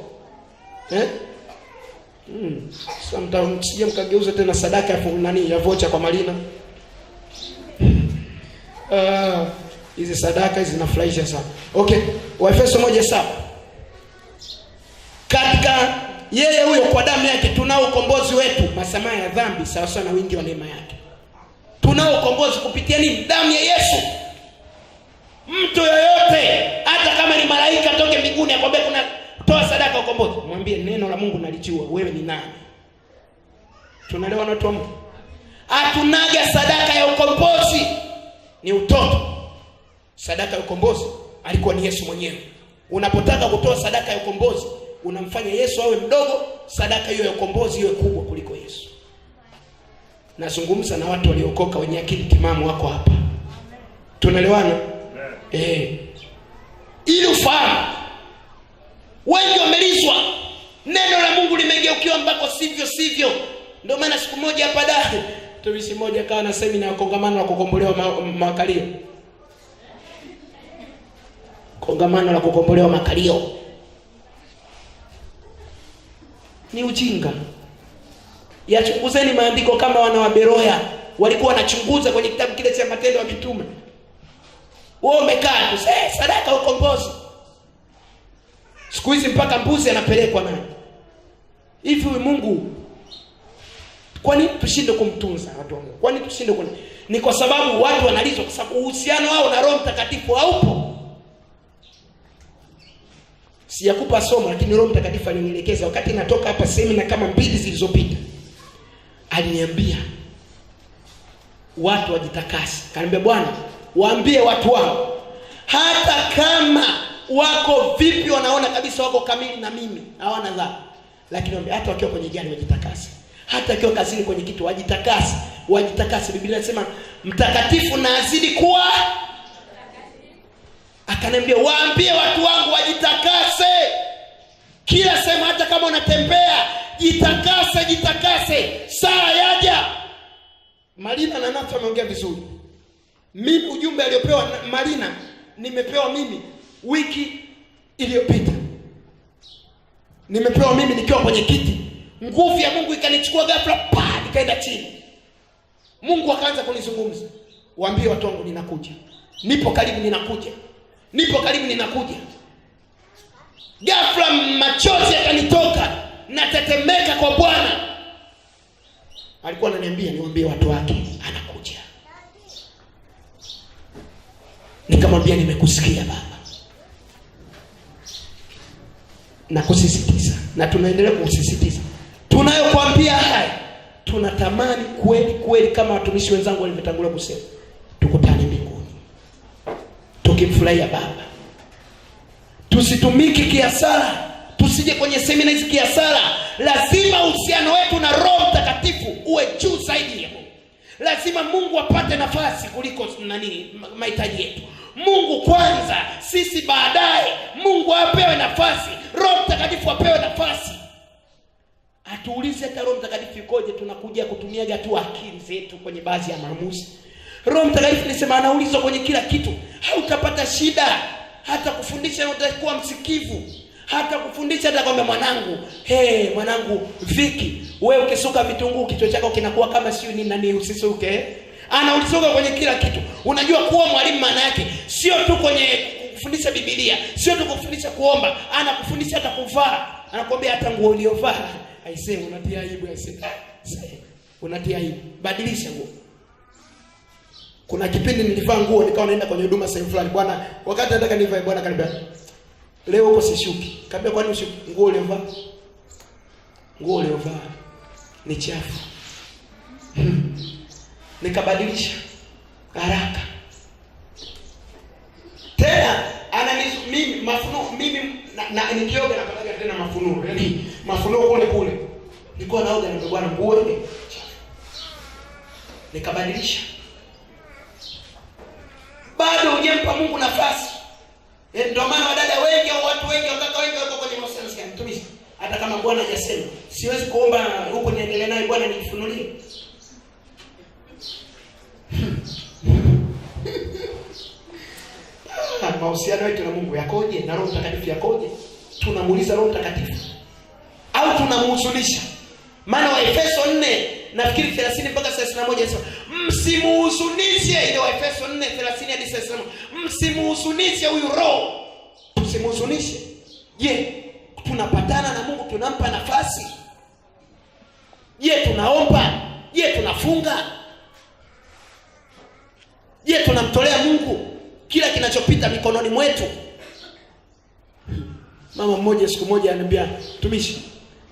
[SPEAKER 1] Sasa mtamsije mkageuza tena sadaka ya vocha kwa Marina. Hizi sadaka hizi zinafurahisha sana. Okay, Waefeso 1:7. Katika yeye huyo kwa damu yake tunao ukombozi wetu, masamaha ya dhambi sawa sawa na wingi wa neema yake. Tunao ukombozi kupitia nini? Damu ya Yesu. Mtu yoyote hata kama ni malaika toke mbinguni akwambia kuna toa sadaka ya ukombozi, mwambie neno la Mungu nalijua, wewe ni nani? Tunaelewa watu wa Mungu? Hatunaga sadaka ya ukombozi, ni utoto. Sadaka ya ukombozi alikuwa ni Yesu mwenyewe. Unapotaka kutoa sadaka ya ukombozi, unamfanya Yesu awe mdogo, sadaka hiyo ya ukombozi iwe kubwa kuliko Yesu. Nazungumza na watu waliokoka wenye akili timamu wako hapa. Tunaelewana? Ili ufahamu, wengi wamelizwa, neno la Mungu limegeukiwa ambako sivyo. Ndio maana siku moja hapa Dar, tumishi moja kawa na semina ya kongamano la kukombolewa makalio. Kongamano la kukombolewa makalio. Ni ujinga. Yachunguzeni maandiko kama wana wa Beroya walikuwa wanachunguza kwenye kitabu kile cha Matendo ya Mitume. Wao umekaa tu, sadaka ya ukombozi. Siku hizi mpaka mbuzi anapelekwa naye. Hivi Mungu, kwa nini tushinde kumtunza watu wangu? Kwa nini tushinde Ni kwa sababu watu wanalizwa, kwa sababu uhusiano wao na Roho Mtakatifu haupo. Siyakupa somo, lakini Roho Mtakatifu alinielekeza wakati natoka hapa semina kama 2 zilizopita. Aliniambia watu wajitakase. Kaniambia, Bwana, waambie watu wangu hata kama wako vipi wanaona kabisa wako kamili na mimi, hawana dhambi, lakini waambie hata wakiwa kwenye jani wajitakase. Hata wakiwa kazini kwenye kitu wajitakase. Biblia inasema mtakatifu na azidi kuwa. Akaniambia waambie watu wangu wajitakase. Kila sema, hata kama unatembea jitakase. Saa yaja. Marina na Nato wameongea vizuri. Mimi ujumbe aliopewa Marina nimepewa mimi wiki iliyopita. Nimepewa mimi nikiwa kwenye kiti. Nguvu ya Mungu ikanichukua ghafla, nikaenda chini. Mungu akaanza kunizungumza. Waambie watu wangu ninakuja. Nipo karibu ninakuja. Ghafla machozi yakanitoka, natetemeka kwa Bwana. Alikuwa ananiambia niwaambie watu wake anakuja. Nikamwambia nimekusikia Baba. Na kusisitiza, na tunaendelea kusisitiza. Tunayokuambia haya, tunatamani kweli kama watumishi wenzangu walivyotangulia kusema, tukutane mbinguni tukimfurahia Baba. Tusitumiki kiasara, tusije kwenye semina hizi kiasara. Lazima uhusiano wetu na Roho Mtakatifu uwe juu zaidi ya Mungu. Lazima Mungu apate nafasi kuliko mahitaji yetu. Mungu kwanza, sisi baadaye. Mungu apewe nafasi, Roho Mtakatifu apewe nafasi. Atuulize hata Roho Mtakatifu yukoje, tunakuja kutumiaga tu akili zetu kwenye baadhi ya maamuzi. Roho Mtakatifu nisema anaulizwa kwenye kila kitu. Hautapata shida hata kufundisha, utakuwa msikivu. Hata kufundisha hata kwamba mwanangu Viki, wewe ukisuka vitunguu kichwa chako kinakuwa kama sio nini usisuke. Anaulizwa kwenye kila kitu. Unajua kuwa mwalimu maana yake sio tu kwenye kufundisha Biblia, sio tu kufundisha kuomba, anakufundisha hata kuvaa. Anakuambia hata nguo uliyovaa, aisee unatia aibu, unatia aibu, badilisha nguo. Kuna kipindi nilivaa nguo nikawa naenda kwenye huduma sehemu fulani. Bwana, wakati nataka nivae, Bwana kaniambia, leo uko sishuki. Kaambia, kwani ushuki? Nguo uliyovaa ni chafu. Nikabadilisha haraka. Tena mimi mafunuo, na nikioga napata tena mafunuo. Yaani mafunuo kule. Nilikuwa naoga na Bwana, nguo ile
[SPEAKER 2] nikabadilisha. Bado hujampa Mungu nafasi. Ndio maana wadada wengi au watu wengi wakaka wengi wako kwenye mahusiano ya mtumishi. Hata kama Bwana hajasema, siwezi kuomba huko niendelee naye, Bwana nijifunulie. Mahusiano yetu na Mungu yakoje? Na Roho Mtakatifu yakoje? Tunamuuliza Roho Mtakatifu au tunamhuzunisha? Maana Waefeso 4 nafikiri 30 mpaka 31 inasema msimuhuzunishe. Ile Waefeso 4:30 hadi 31, msimuhuzunishe huyu Roho, msimuhuzunishe. Je, tunapatana na Mungu? Tunampa nafasi? Je, tunaomba? Je, tunafunga? Je, tunamtolea Mungu kila kinachopita mikononi mwetu? Mama mmoja siku moja ananiambia, "Mtumishi,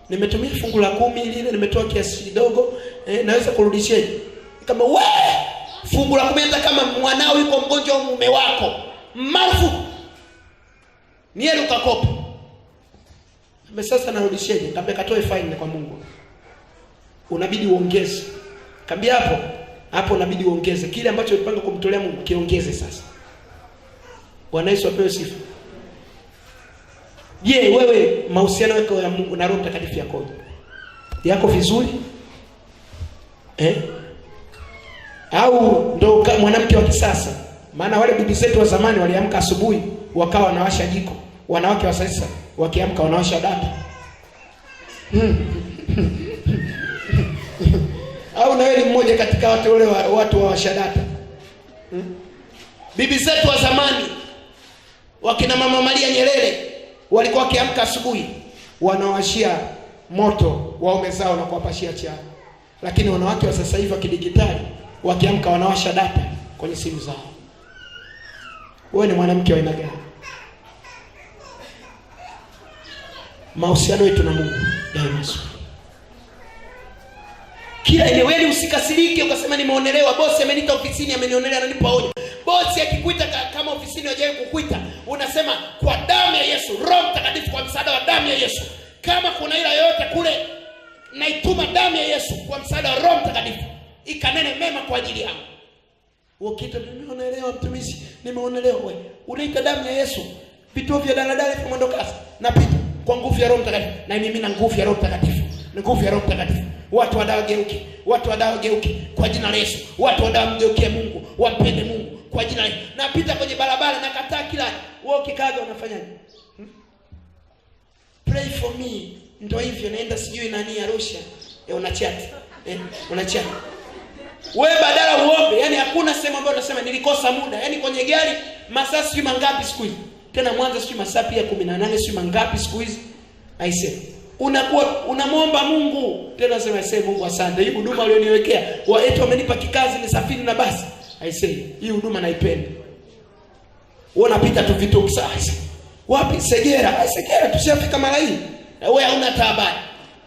[SPEAKER 2] nimetumia fungu la 10 lile, nimetoa kiasi kidogo, naweza kurudishaje?" Kama wewe fungu la 10 hata kama mwanao yuko mgonjwa au mume wako, marufuku. Ni yeye ukakopa. Sasa narudishaje? Nikamwambia katoe fine kwa Mungu. Unabidi uongeze. Nikamwambia hapo unabidi uongeze. Kile ambacho ulipanga kumtolea Mungu kiongeze sasa. Bwana Yesu apewe sifa. Je, wewe mahusiano yako ya Mungu na Roho Mtakatifu yakoje? Yako vizuri? Au ndo mwanamke wa kisasa? Maana wale bibi zetu wa zamani waliamka asubuhi wakawa wanawasha jiko. Wanawake wa sasa wakiamka wanawasha data. Au na wewe ni mmoja katika watu wa washa data? Bibi zetu wa zamani wakina Mama Maria Nyerere walikuwa wakiamka asubuhi wanawashia moto waume zao na kuwapashia chai. Lakini wanawake wa sasa hivi wa kidigitali wakiamka wanawasha data kwenye simu zao. Wewe ni mwanamke wa aina gani? Mahusiano yetu na Mungu yawe mazuri. Kila eneo usikasirike ukasema nimeonelewa, bosi ameniita ofisini amenionelea ananipa onyo. Bosi akikuita kama ofisini hajawahi kukuita, unasema kwa damu ya Yesu, Roho Mtakatifu kwa msaada wa damu ya Yesu. Kama kuna ila yoyote kule, naituma damu ya Yesu kwa msaada wa Roho Mtakatifu ikanene mema kwa ajili yangu. Ukita nimeonelewa mtumishi, nimeonelewa wewe. Unaita damu ya Yesu, vituo vya daladala kwa mwendo kasi. Napita kwa nguvu ya Roho Mtakatifu, na mimi na nguvu ya Roho Mtakatifu. Ni nguvu ya Roho Mtakatifu. Watu wadawageuke, watu wadawageuke kwa jina la Yesu. Watu wadawageuke Mungu, wampende Mungu kwa jina la Yesu. Napita kwenye barabara nakataa kila wewe ukikaga unafanyaje? Pray for me. Ndio hivyo naenda sijui nani Arusha. Unachat. Unachat. Wewe badala uombe, yani hakuna sehemu ambayo unasema nilikosa muda. Yani kwenye gari masaa sijui mangapi siku hizi. Tena Mwanza sijui masaa pia 18 sijui mangapi siku hizi. Aise. Unakuwa unamwomba Mungu tena sema Mungu asante, hii huduma ulioniwekea eti wamenipa kikazi ni safiri na basi. Hii huduma naipenda. Wewe unapita tu vitu kisasa. Wapi Segera? Segera tushafika mara hii. Wewe hauna taabani.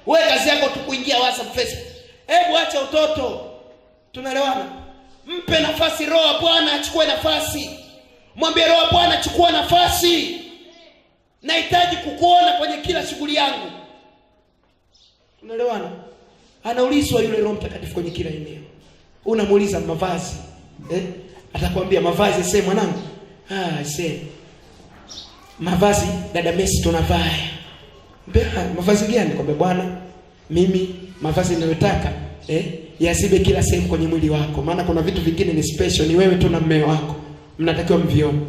[SPEAKER 2] Wewe kazi yako tu kuingia WhatsApp, Facebook. Hebu acha utoto. Tunaelewana? Mpe nafasi Roho Bwana achukue nafasi. Mwambie Roho Bwana chukua nafasi. Nahitaji kukuona kwenye kila shughuli yangu. Unaelewana? Anaulizwa yule Roho Mtakatifu kwenye kila eneo. Unamuuliza mavazi. Atakwambia mavazi mwanangu. Mavazi dada Messi tunavaa. Mavazi gani? Kwambia Bwana, mimi mavazi ninayotaka yasibe kila sehemu kwenye mwili wako. Maana kuna vitu vingine ni special, ni wewe tu na mume wako. Mnatakiwa mvione.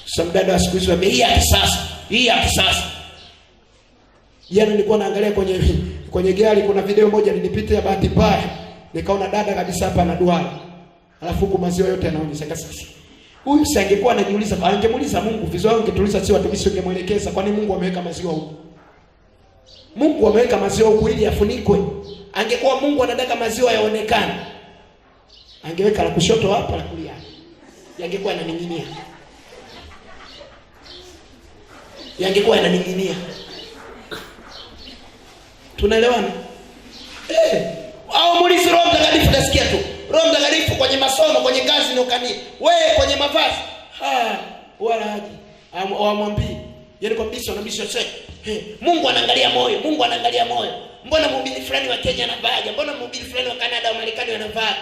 [SPEAKER 2] Samdada wa siku hizo wame hii ya kisasa. Jana nilikuwa naangalia kwenye gari kuna video moja nilipita ya bahati mbaya. Nikaona dada kabisa hapa na duara. Alafu huko maziwa yote yanaonyesha sasa. Huyu si angekuwa anajiuliza, angemuuliza Mungu, vizao angetuliza si watumishi wangemuelekeza kwani Mungu ameweka maziwa huko. Mungu ameweka maziwa huko ili yafunikwe. Angekuwa Mungu anataka maziwa yaonekane, angeweka la kushoto hapa la kulia. Yangekuwa yananing'inia. Yangekuwa yananing'inia. Tunaelewana? Au muulize Roho Mtakatifu, nasikia tu. Roho Mtakatifu kwenye masomo, kwenye kazi nokani. Wewe kwenye mavazi. Wala haji. Amwambie. Yaani kwa bisho na bisho sasa. Mungu anaangalia moyo, Mungu anaangalia moyo. mbona mhubiri fulani wa Kenya anavaaje, mbona mhubiri fulani wa Canada au Marekani wanavaa.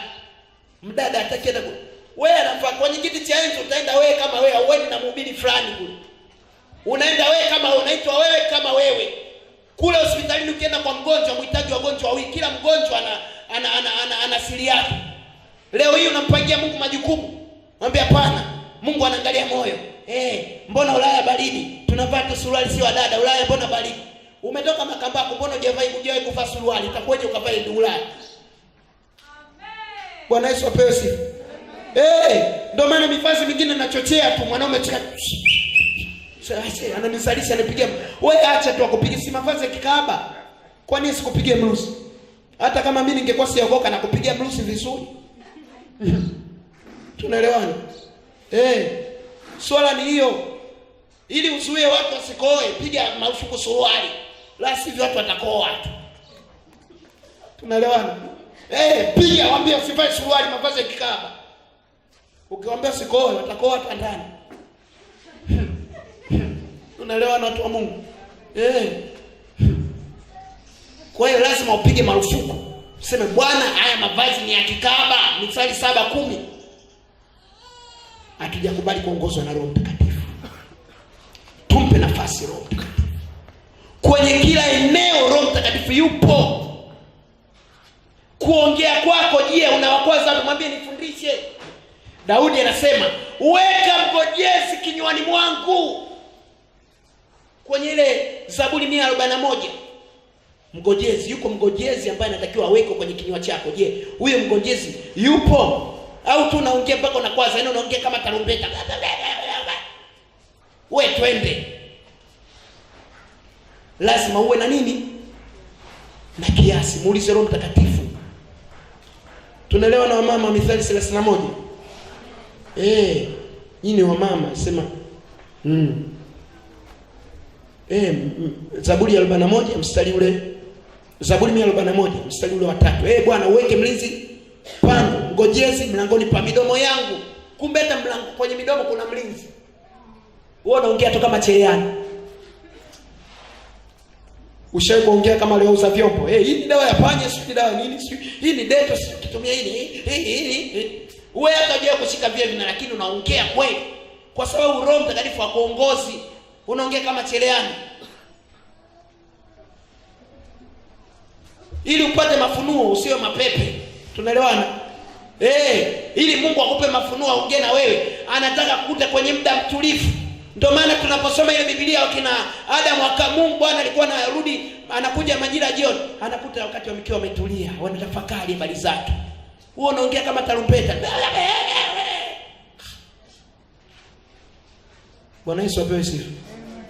[SPEAKER 2] Mdada atakienda wewe anavaa kwenye kiti cha enzi, utaenda wewe kama wewe, auendi na mhubiri fulani kule. Unaenda wewe kama wewe, unaitwa wewe kama wewe. Kule hospitalini ukienda kwa mgonjwa, mhitaji wagonjwa wawili, kila mgonjwa ana siri yake. Leo hii unampangia Mungu majukumu. Mwambie hapana, Mungu anaangalia moyo. Mbona Ulaya baridi? Tunavaa tu suruali, si wadada. Ulaya mbona baridi? Umetoka Makambako, mbona hujawahi kuvaa suruali? Itakuwaje ukavae ndio Ulaya? Amen. Bwana Yesu apewe sifa. Ndio maana mifazi mingine nachochea tu, mwanaume ananisalisha anipigia. Wewe acha tu akupigie, si mavazi ya kikahaba. Kwa nini sikupigie mrusi? Hata kama mimi ningekuwa siogoka na kupigia mrusi vizuri. Tunaelewana? Swala ni hiyo. Ili uzuie watu wasikoe, piga marufuku suruali. La sivyo watu watakoa tu. Tunaelewana? Piga, waambie usivae suruali, mavazi ya kikahaba. Ukiwaambia sikoe, watakoa hata ndani. Tunaelewana watu wa Mungu? Kwa hiyo lazima upige marufuku. Useme Bwana, haya mavazi ni ya kikahaba, Mithali 7:10. Hatujakubali kuongozwa na Roho Mtakatifu. Tumpe nafasi Roho Mtakatifu. Kwenye kila eneo Roho Mtakatifu yupo. Kuongea kwako, je, unawakwaza? Mwambie nifundishe. Daudi anasema, weka mgojezi kinywani mwangu. Kwenye ile Zaburi 141. Mgojezi, yuko mgojezi ambaye anatakiwa aweke kwenye kinywa chako. Je, huyo mgojezi yupo? Au tu unaongea mpaka unakwaza, yaani unaongea kama tarumbeta. Wewe twende. Lazima uwe na nini? Na kiasi. Muulize Roho Mtakatifu. Tunaelewa na wamama, Mithali 31. Nyinyi wamama sema Zaburi 41 mstari ule, Zaburi 141 mstari ule wa 3. Bwana uweke mlinzi pangu, ngojezi mlangoni pa midomo yangu. Kumbe hata mlango kwenye midomo kuna mlinzi. Wewe unaongea tu kama cheleani. Ushawahi kuongea kama leo uza vyombo. Hii ni dawa ya panya, sio dawa nini? Hii ni deto, sio kitumia hii. Wewe hata unajua kushika vile vina, lakini unaongea kweli. Kwa sababu Roho Mtakatifu akuongozi. Unaongea kama cheleani. Ili upate mafunuo, usiwe mapepe. Tunaelewana? Ili Mungu akupe mafunuo, aongee na wewe, anataka kukuta kwenye muda mtulivu. Ndio maana tunaposoma ile Biblia wakina Adam Mungu Bwana alikuwa anarudi, anakuja majira jioni, anakuta wakati wamekiwa wametulia, wanatafakari habari zake. Wewe unaongea kama tarumbeta. Bwana Yesu apewe sifa.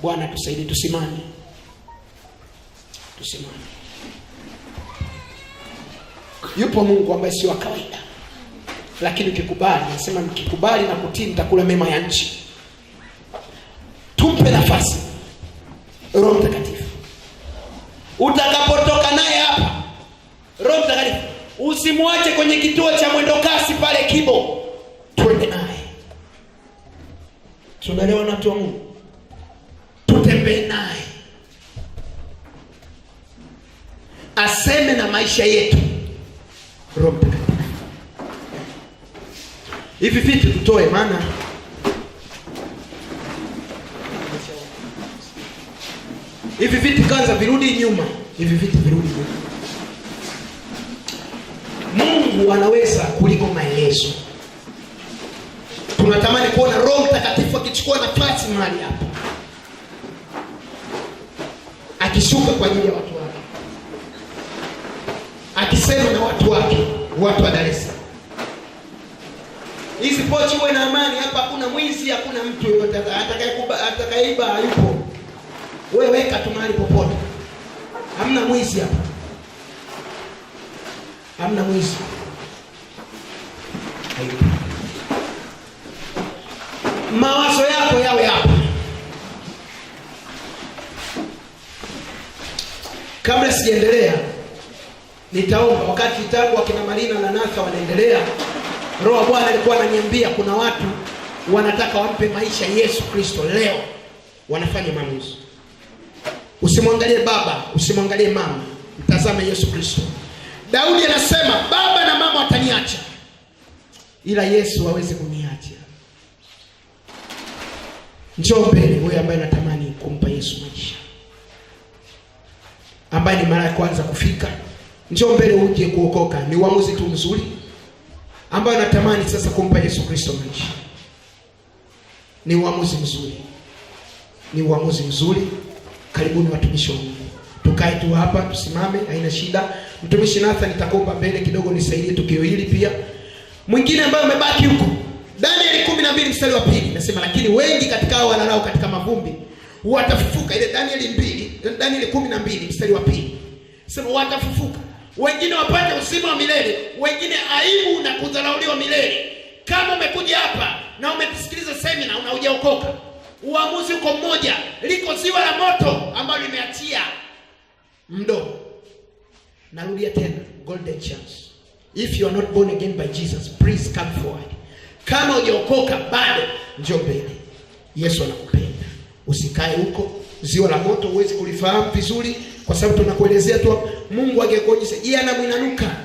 [SPEAKER 2] Bwana tusaidie, tusimame. Tusimame. Yupo Mungu ambaye si wa kawaida. Lakini ukikubali, nasema mkikubali na kutii mtakula mema ya nchi. Tumpe nafasi Roho Mtakatifu. Utakapotoka naye hapa, Roho Mtakatifu usimwache kwenye kituo cha mwendo kasi pale Kibo. Twende naye. Tunaelewa na watu wa Mungu. Tutembee naye. Aseme na maisha yetu. Roho Mtakatifu. Hivi vitu tutoe, maana hivi vitu kwanza virudi nyuma. Hivi vitu virudi nyuma. Mungu anaweza kuliko maelezo. Tunatamani kuona Roho Mtakatifu akichukua nafasi mahali hapa, akishuka kwa ajili ya watu wake, akisema na watu wake, watu wa Dar es Salaam. Hizi pochi uwe na amani hapa, hakuna mwizi, hakuna mtu yoyote atakayeiba, hayupo. Wewe weka tu mahali popote. Hamna mwizi hapa. Hamna mwizi. Hayupo. Mawazo yako yawe hapa. Kabla sijaendelea, nitaomba. Wakati tangu wakina Marina na Natha wanaendelea, Roho wa Bwana alikuwa ananiambia kuna watu wanataka wampe maisha Yesu Kristo leo. Wanafanya maamuzi. Usimwangalie baba, usimwangalie mama.
[SPEAKER 1] Mtazame Yesu Kristo. Daudi anasema baba na mama wataniacha, ila Yesu hawezi kuniacha. Njoo mbele wewe ambaye unatamani kumpa Yesu maisha, ambaye ni mara ya kwanza kufika. Njoo mbele uje kuokoka. Ni uamuzi tu mzuri ambaye unatamani sasa kumpa Yesu Kristo maisha. Ni uamuzi mzuri. Ni uamuzi mzuri. Karibuni watumishi wa Mungu. Tukae tu hapa, tusimame, haina shida. Mtumishi Nathan nitakuomba mbele kidogo nisaidie tukio hili pia. Mwingine ambaye amebaki huko, Danieli 12 mstari wa 2 nasema lakini wengi katika hao walalao katika mavumbi watafufuka. Ile Danieli 12 mstari wa 2. Sema watafufuka. Wengine wapate uzima wa milele, wengine aibu na kudharauliwa milele. Kama umekuja hapa na umesikiliza semina unaojaokoka, uamuzi uko mmoja. Liko ziwa la moto ambalo limeachia mdo. Narudia tena, golden chance. If you are not born again by Jesus, please come forward. Kama hujaokoka bado, njoo mbele. Yesu anakupenda. Usikae huko. Ziwa la moto huwezi kulifahamu vizuri kwa sababu tunakuelezea tu. Mungu angekuonyesha, yeye anamwinanuka.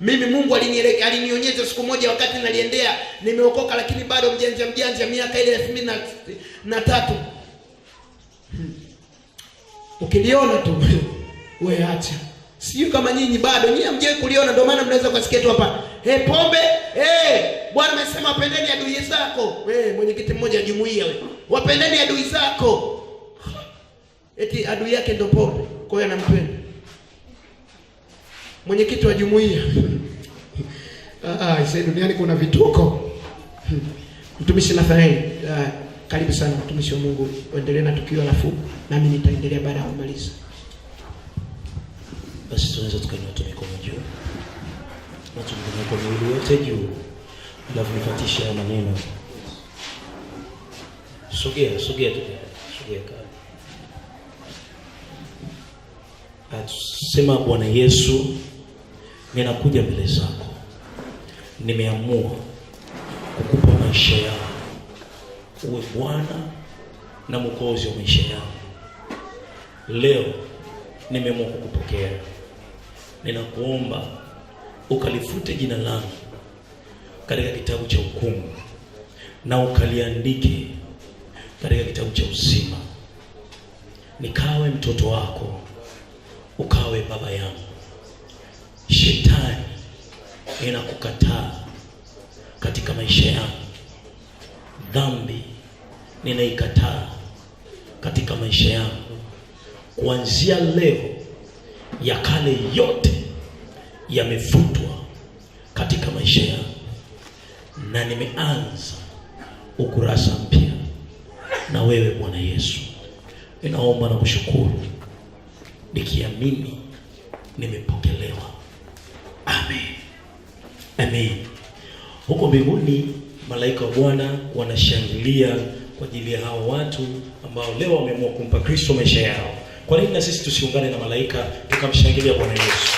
[SPEAKER 1] Mimi Mungu alinionyesha siku moja wakati naliendea, nimeokoka lakini bado mjanja miaka ile 2003. Ukiliona tu wewe acha. Sio kama nyinyi bado, nyinyi hamjui kuliona, ndio maana mnaweza kusikia tu hapa. Pombe, Bwana amesema wapendeni adui zako. Mwenyekiti mmoja wa jumuiya wewe. Wapendeni adui zako. Eti adui yake ndio pombe. Kwa hiyo anampenda. Mwenyekiti wa jumuiya. Sasa duniani kuna vituko. Mtumishi Nathanael, karibu sana mtumishi wa Mungu. Uendelee na tukio alafu nami nitaendelea baada ya kumaliza.
[SPEAKER 2] Basi tunaweza tukainua mikono juu. Na tuinue kwa miguu yote juu. Alafu nifuatishe maneno. Sogea karibu. Sema Bwana Yesu, ninakuja mbele zako. Nimeamua kukupa maisha yangu. Uwe Bwana na Mwokozi wa maisha yangu. Leo nimeamua kukupokea. Ninakuomba ukalifute jina langu katika kitabu cha hukumu na ukaliandike katika kitabu cha uzima. Nikawe mtoto wako, ukawe baba yangu. Shetani ninakukataa katika maisha yangu. Dhambi ninaikataa katika maisha yangu. Kuanzia leo ya kale yote yamefutwa katika maisha yangu, na nimeanza ukurasa mpya na wewe Bwana Yesu. Ninaomba na kushukuru nikiamini nimepokelewa. Amen. Huko mbinguni malaika wa Bwana wanashangilia kwa ajili ya hao watu ambao leo wameamua kumpa Kristo maisha yao. Kwa nini na sisi tusiungane na malaika tukamshangilia Bwana Yesu?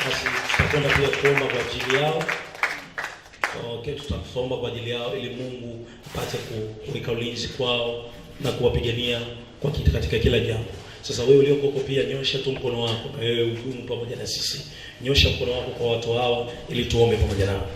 [SPEAKER 2] Basi tutakwenda pia kuomba kwa ajili yao. Tutaomba kwa ajili yao ili Mungu apate kuweka ulinzi kwao na kuwapigania kwa katika kila jambo. Sasa wewe ulioko pia nyosha tu mkono wako, na wewe udumu pamoja na sisi. Nyosha mkono wako kwa watu hawa ili tuombe pamoja nao.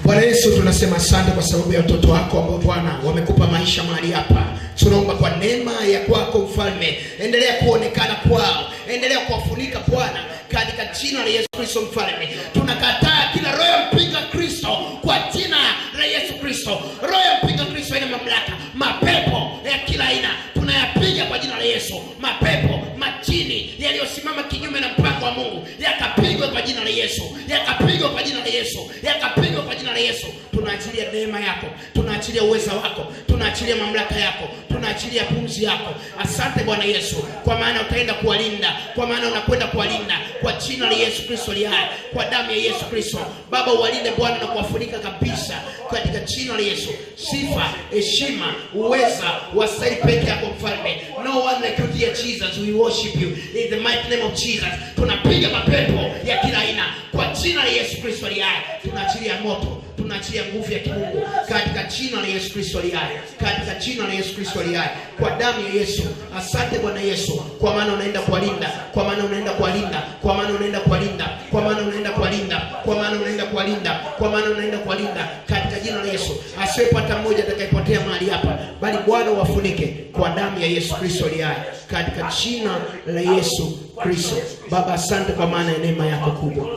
[SPEAKER 1] Bwana Yesu, tunasema asante kwa sababu ya watoto wako ambao Bwana wamekupa maisha mahali hapa. Tunaomba kwa neema ya kwako Mfalme, endelea kuonekana kwao, endelea kuwafunika Bwana katika jina la Yesu Kristo Mfalme. Tunakataa kila roho ya mpinga Kristo kwa jina la Yesu Kristo. Roho ya mpinga Kristo ina mamlaka, mapepo ya kila aina tunayapiga kwa jina la Yesu. Mapepo majini yaliyosimama kinyume na mpango wa Mungu yakapigwa kwa jina la Yesu, yakapigwa kwa jina la Yesu, yakapigwa kwa jina la Yesu. Tunaachilia neema yako, tunaachilia uweza wako, tunaachilia mamlaka yako, tunaachilia pumzi yako. Asante Bwana Yesu, kwa maana utaenda kuwalinda, kwa maana unakwenda kuwalinda kwa jina la Yesu Kristo aliye hai, kwa damu ya Yesu Kristo. Baba, uwalinde Bwana na kuwafunika kabisa katika jina la Yesu. Sifa, heshima, uweza wastahili peke yako Mfalme. No one like you dear Jesus. We worship you in the mighty name of Jesus. Tunapiga mapepo ya kila aina kwa jina la Yesu Kristo aliye hai. Tunaachilia moto, tunaachilia nguvu ya kimungu katika jina la Yesu Kristo aliye hai, katika jina la Yesu Kristo aliye hai, kwa damu ya Yesu. Asante Bwana Yesu, kwa maana unaenda kuwalinda, kwa maana unaenda kuwalinda, kwa maana unaenda kuwalinda, kwa maana unaenda kuwalinda, kwa maana unaenda kuwalinda, kwa maana unaenda kuwalinda katika jina la Yesu. Asiwepata mmoja atakayepotea mahali hapa, bali Bwana uwafunike kwa damu ya Yesu Kristo aliye hai, katika jina la Yesu Kristo. Baba, asante kwa maana ya neema yako kubwa.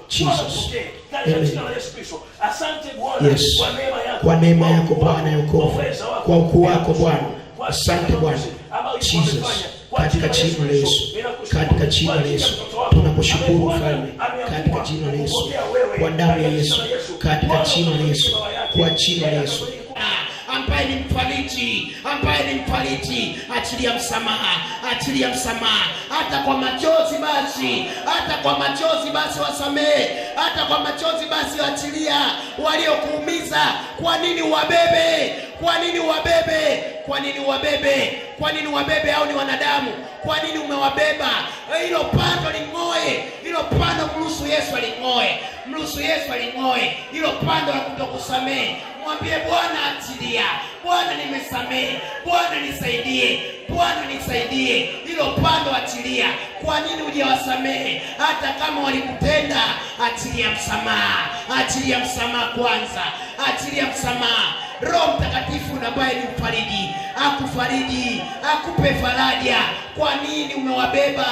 [SPEAKER 1] Jesus. Amen. Yes. Kwa neema yako Bwana ya wokovu, kwa ukuu wako Bwana. Asante Bwana. Jesus. Katika jina la Yesu. Katika jina la Yesu. Tunakushukuru Mfalme. Katika jina la Yesu. Kwa damu ya Yesu. Katika jina la Yesu. Kwa jina la Yesu.
[SPEAKER 2] Ambaye ni mfariji, ambaye ni mfariji, achilia msamaha, achilia msamaha. Hata kwa machozi basi, hata kwa machozi basi wasamehe, hata kwa machozi basi achilia waliokuumiza. Kwa nini wabebe? Kwa nini wabebe? Kwa nini wabebe? Kwa nini wabebe? Au ni wanadamu? Kwa nini umewabeba? Hilo pando ling'oe, hilo pando mruhusu Yesu aling'oe, mruhusu Yesu aling'oe hilo pando la kutokusamehe. Mwambie Bwana achilia, Bwana nimesamehe, Bwana nisaidie, Bwana nisaidie, hilo pando achilia. Kwa nini hujawasamehe? Hata kama walikutenda, achilia msamaha, achilia msamaha kwanza, achilia msamaha. Roho Mtakatifu ambaye ni mfariji, akufariji, akupe faraja. Kwa nini umewabeba?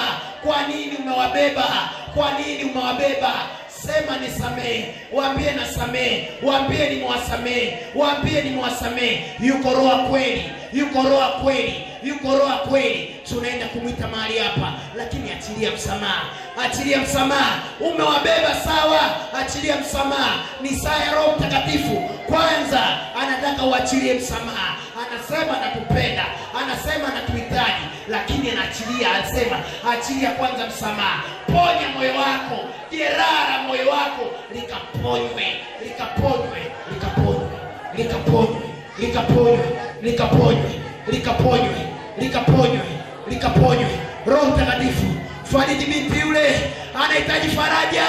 [SPEAKER 2] Kwa nini umewabeba? Kwa nini umewabeba? Sema nisamehe, waambie nasamehe, waambie nimewasamehe, waambie nimewasamehe. Yuko Roho kweli, yuko Roho kweli, yuko Roho kweli. Tunaenda kumwita mahali hapa, lakini achilia msamaha, achilia msamaha. Umewabeba sawa, achilia msamaha. Ni saa ya Roho Mtakatifu. Kwanza anataka uachilie msamaha. Anasema anatupenda, anasema anatuhitaji, lakini anaachilia, anasema achilia kwanza msamaha. Ponya moyo wako, jeraha moyo wako likaponywe, likaponywe, likaponywe, likaponywe, likaponywe, likaponywe, likaponywe, likaponywe, likaponywe. Roho Mtakatifu, fariji binti yule, anahitaji faraja,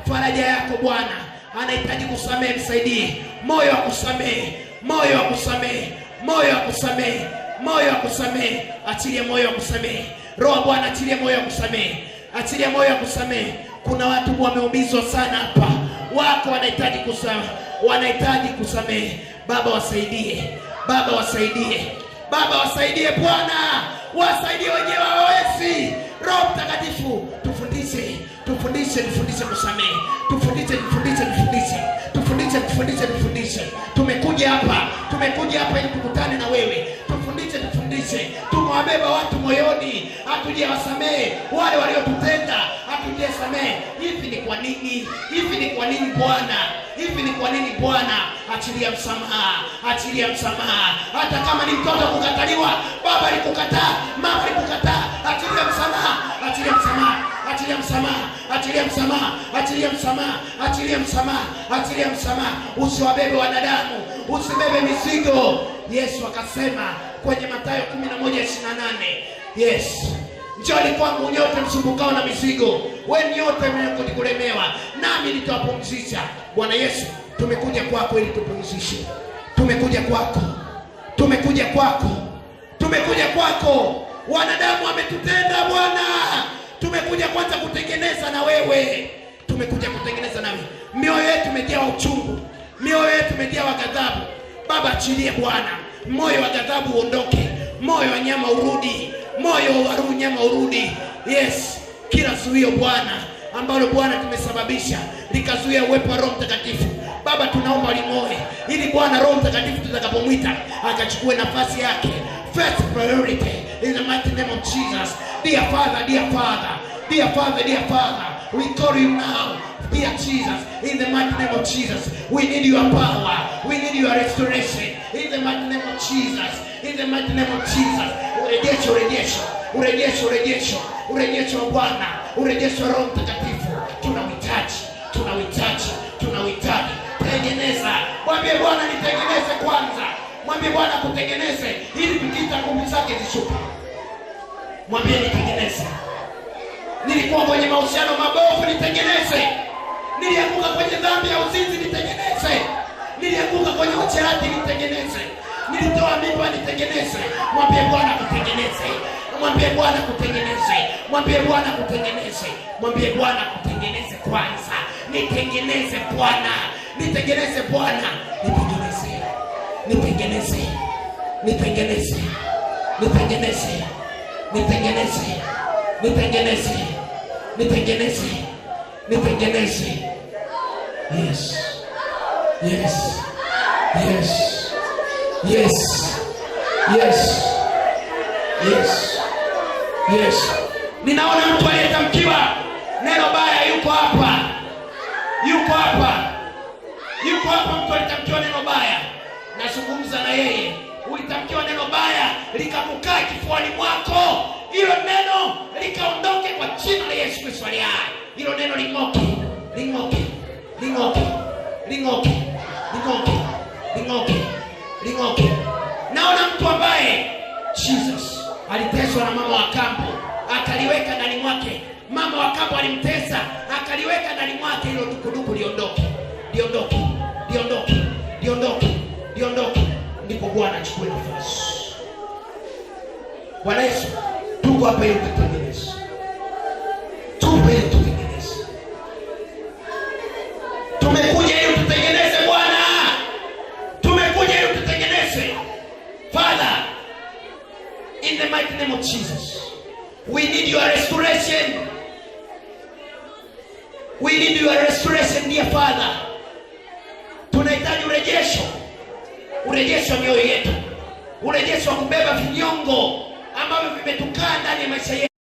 [SPEAKER 2] faraja yako Bwana. Anahitaji kusamehe, msaidie moyo wa kusamehe, moyo wa kusamehe, moyo wa kusamehe, moyo wa kusamehe. Achilia moyo wa kusamehe. Roho Bwana, achilia moyo wa kusamehe, achilia moyo wa kusamehe. Kuna watu wameumizwa sana hapa, wako wanahitaji kusamehe, wanahitaji kusamehe. Baba wasaidie, Baba wasaidie, Baba wasaidie Bwana, wasaidie wenyewe hawawezi. Roho Mtakatifu, tufundishe, tufundishe, tufundishe kusamehe, tufundishe, tufundishe, tufundishe, tufundishe, tufundishe, tufundishe. Tumekuja hapa ili tukutane na wewe. Tufundishe, tufundishe. Tumewabeba watu moyoni, hatujawasamehe wale waliotutenda, hatujawasamehe. Hivi ni kwa nini? Hivi ni kwa nini Bwana? Hivi ni kwa nini Bwana? Achilia msamaha, achilia msamaha. Hata kama ni mtoto kukataliwa, baba alikukataa, mama alikukataa, achilia msamaha, achilia msamaha, achilia msamaha, achilia msamaha, achilia msamaha, achilia msamaha, achilia msamaha. Usiwabebe wanadamu, usibebe mizigo. Yesu akasema kwenye Mathayo 11:28, yes, njoni kwangu nyote msumbukao na mizigo, wewe nyote mnakulemewa, nami nitawapumzisha. Bwana Yesu, tumekuja kwako ili tupumzishe. Tumekuja kwako, tumekuja kwako, tumekuja kwako. Wanadamu wametutenda Bwana, tumekuja kwanza kutengeneza na wewe, tumekuja kutengeneza na wewe. Mioyo yetu imejaa uchungu, mioyo yetu imejaa ghadhabu. Baba, achilie Bwana, moyo wa ghadhabu uondoke, moyo wa nyama urudi, moyo wa nyama urudi. Yes, kila zuio Bwana ambalo Bwana tumesababisha likazuia uwepo wa Roho Mtakatifu, Baba tunaomba ling'oe, ili Bwana Roho Mtakatifu tutakapomwita akachukue nafasi yake. First priority in the mighty name of Jesus. Dear Father, dear Father, dear Father, dear Father, we call you now. Dear Jesus, in the mighty name of Jesus, we need your power, we need your restoration. In the mighty name of Jesus, in the mighty name of Jesus, urejesho, urejesho, urejesho, urejesho, urejesho wa Bwana, urejesho wa Roho Mtakatifu. Tunauhitaji, tunauhitaji, tunauhitaji. Tengeneza, mwambie Bwana nitengeneze kwanza. Mwambie Bwana kutengeneze ili tukita nguvu zake zishuke. Mwambie nitengeneze. Nilikuwa kwenye mahusiano mabovu, nitengeneze. Nilianguka kwenye dhambi ya uzinzi, nitengeneze. Nilianguka kwenye uasherati, nitengeneze. Nilitoa mimba, nitengeneze. Mwambie Bwana kutengeneze. Mwambie Bwana kutengeneze. Mwambie Bwana kutengeneze. Mwambie Bwana kutengeneze kwanza. Nitengeneze Bwana. Nitengeneze Bwana. Nitengeneze. Nitengeneze. Nitengeneze. Nitengeneze. Nitengeneze. Nitengeneze. Nitengeneze. Nitengeneze. Yes. Yes. Yes. Yes. Yes. Yes. Yes. Ninaona mtu aliyetamkiwa neno baya yuko hapa. Yuko hapa. Yuko hapa mtu aliyetamkiwa neno baya. Nazungumza na yeye. Ulitamkiwa neno baya likakukaa kifuani mwako. Hilo neno likaondoke kwa jina la Yesu Kristo aliye hai. Hilo neno ling'oke. Ling'oke. Ling'oke. Ling'oke. Ling'oke. Ling'oke. Ling'oke. Naona mtu ambaye Jesus aliteswa na mama wa kambo, akaliweka ndani mwake. Mama wa kambo alimtesa, akaliweka ndani mwake. Hilo dukuduku liondoke. Liondoke. Liondoke. Liondoke. Liondoke. Ndipo Bwana achukue nafasi. Bwana Yesu, tuko hapa ili tutengeneze. Tupo ili tutengeneze. Tumekuja ili tutengeneze Bwana. Tumekuja ili tutengeneze. Father, in the mighty name of Jesus, we need your restoration. We need your restoration, dear Father. Tunahitaji urejesho. Urejesho wa mioyo yetu. Urejesho wa kubeba vinyongo ambavyo vimetukaa ndani ya maisha yetu.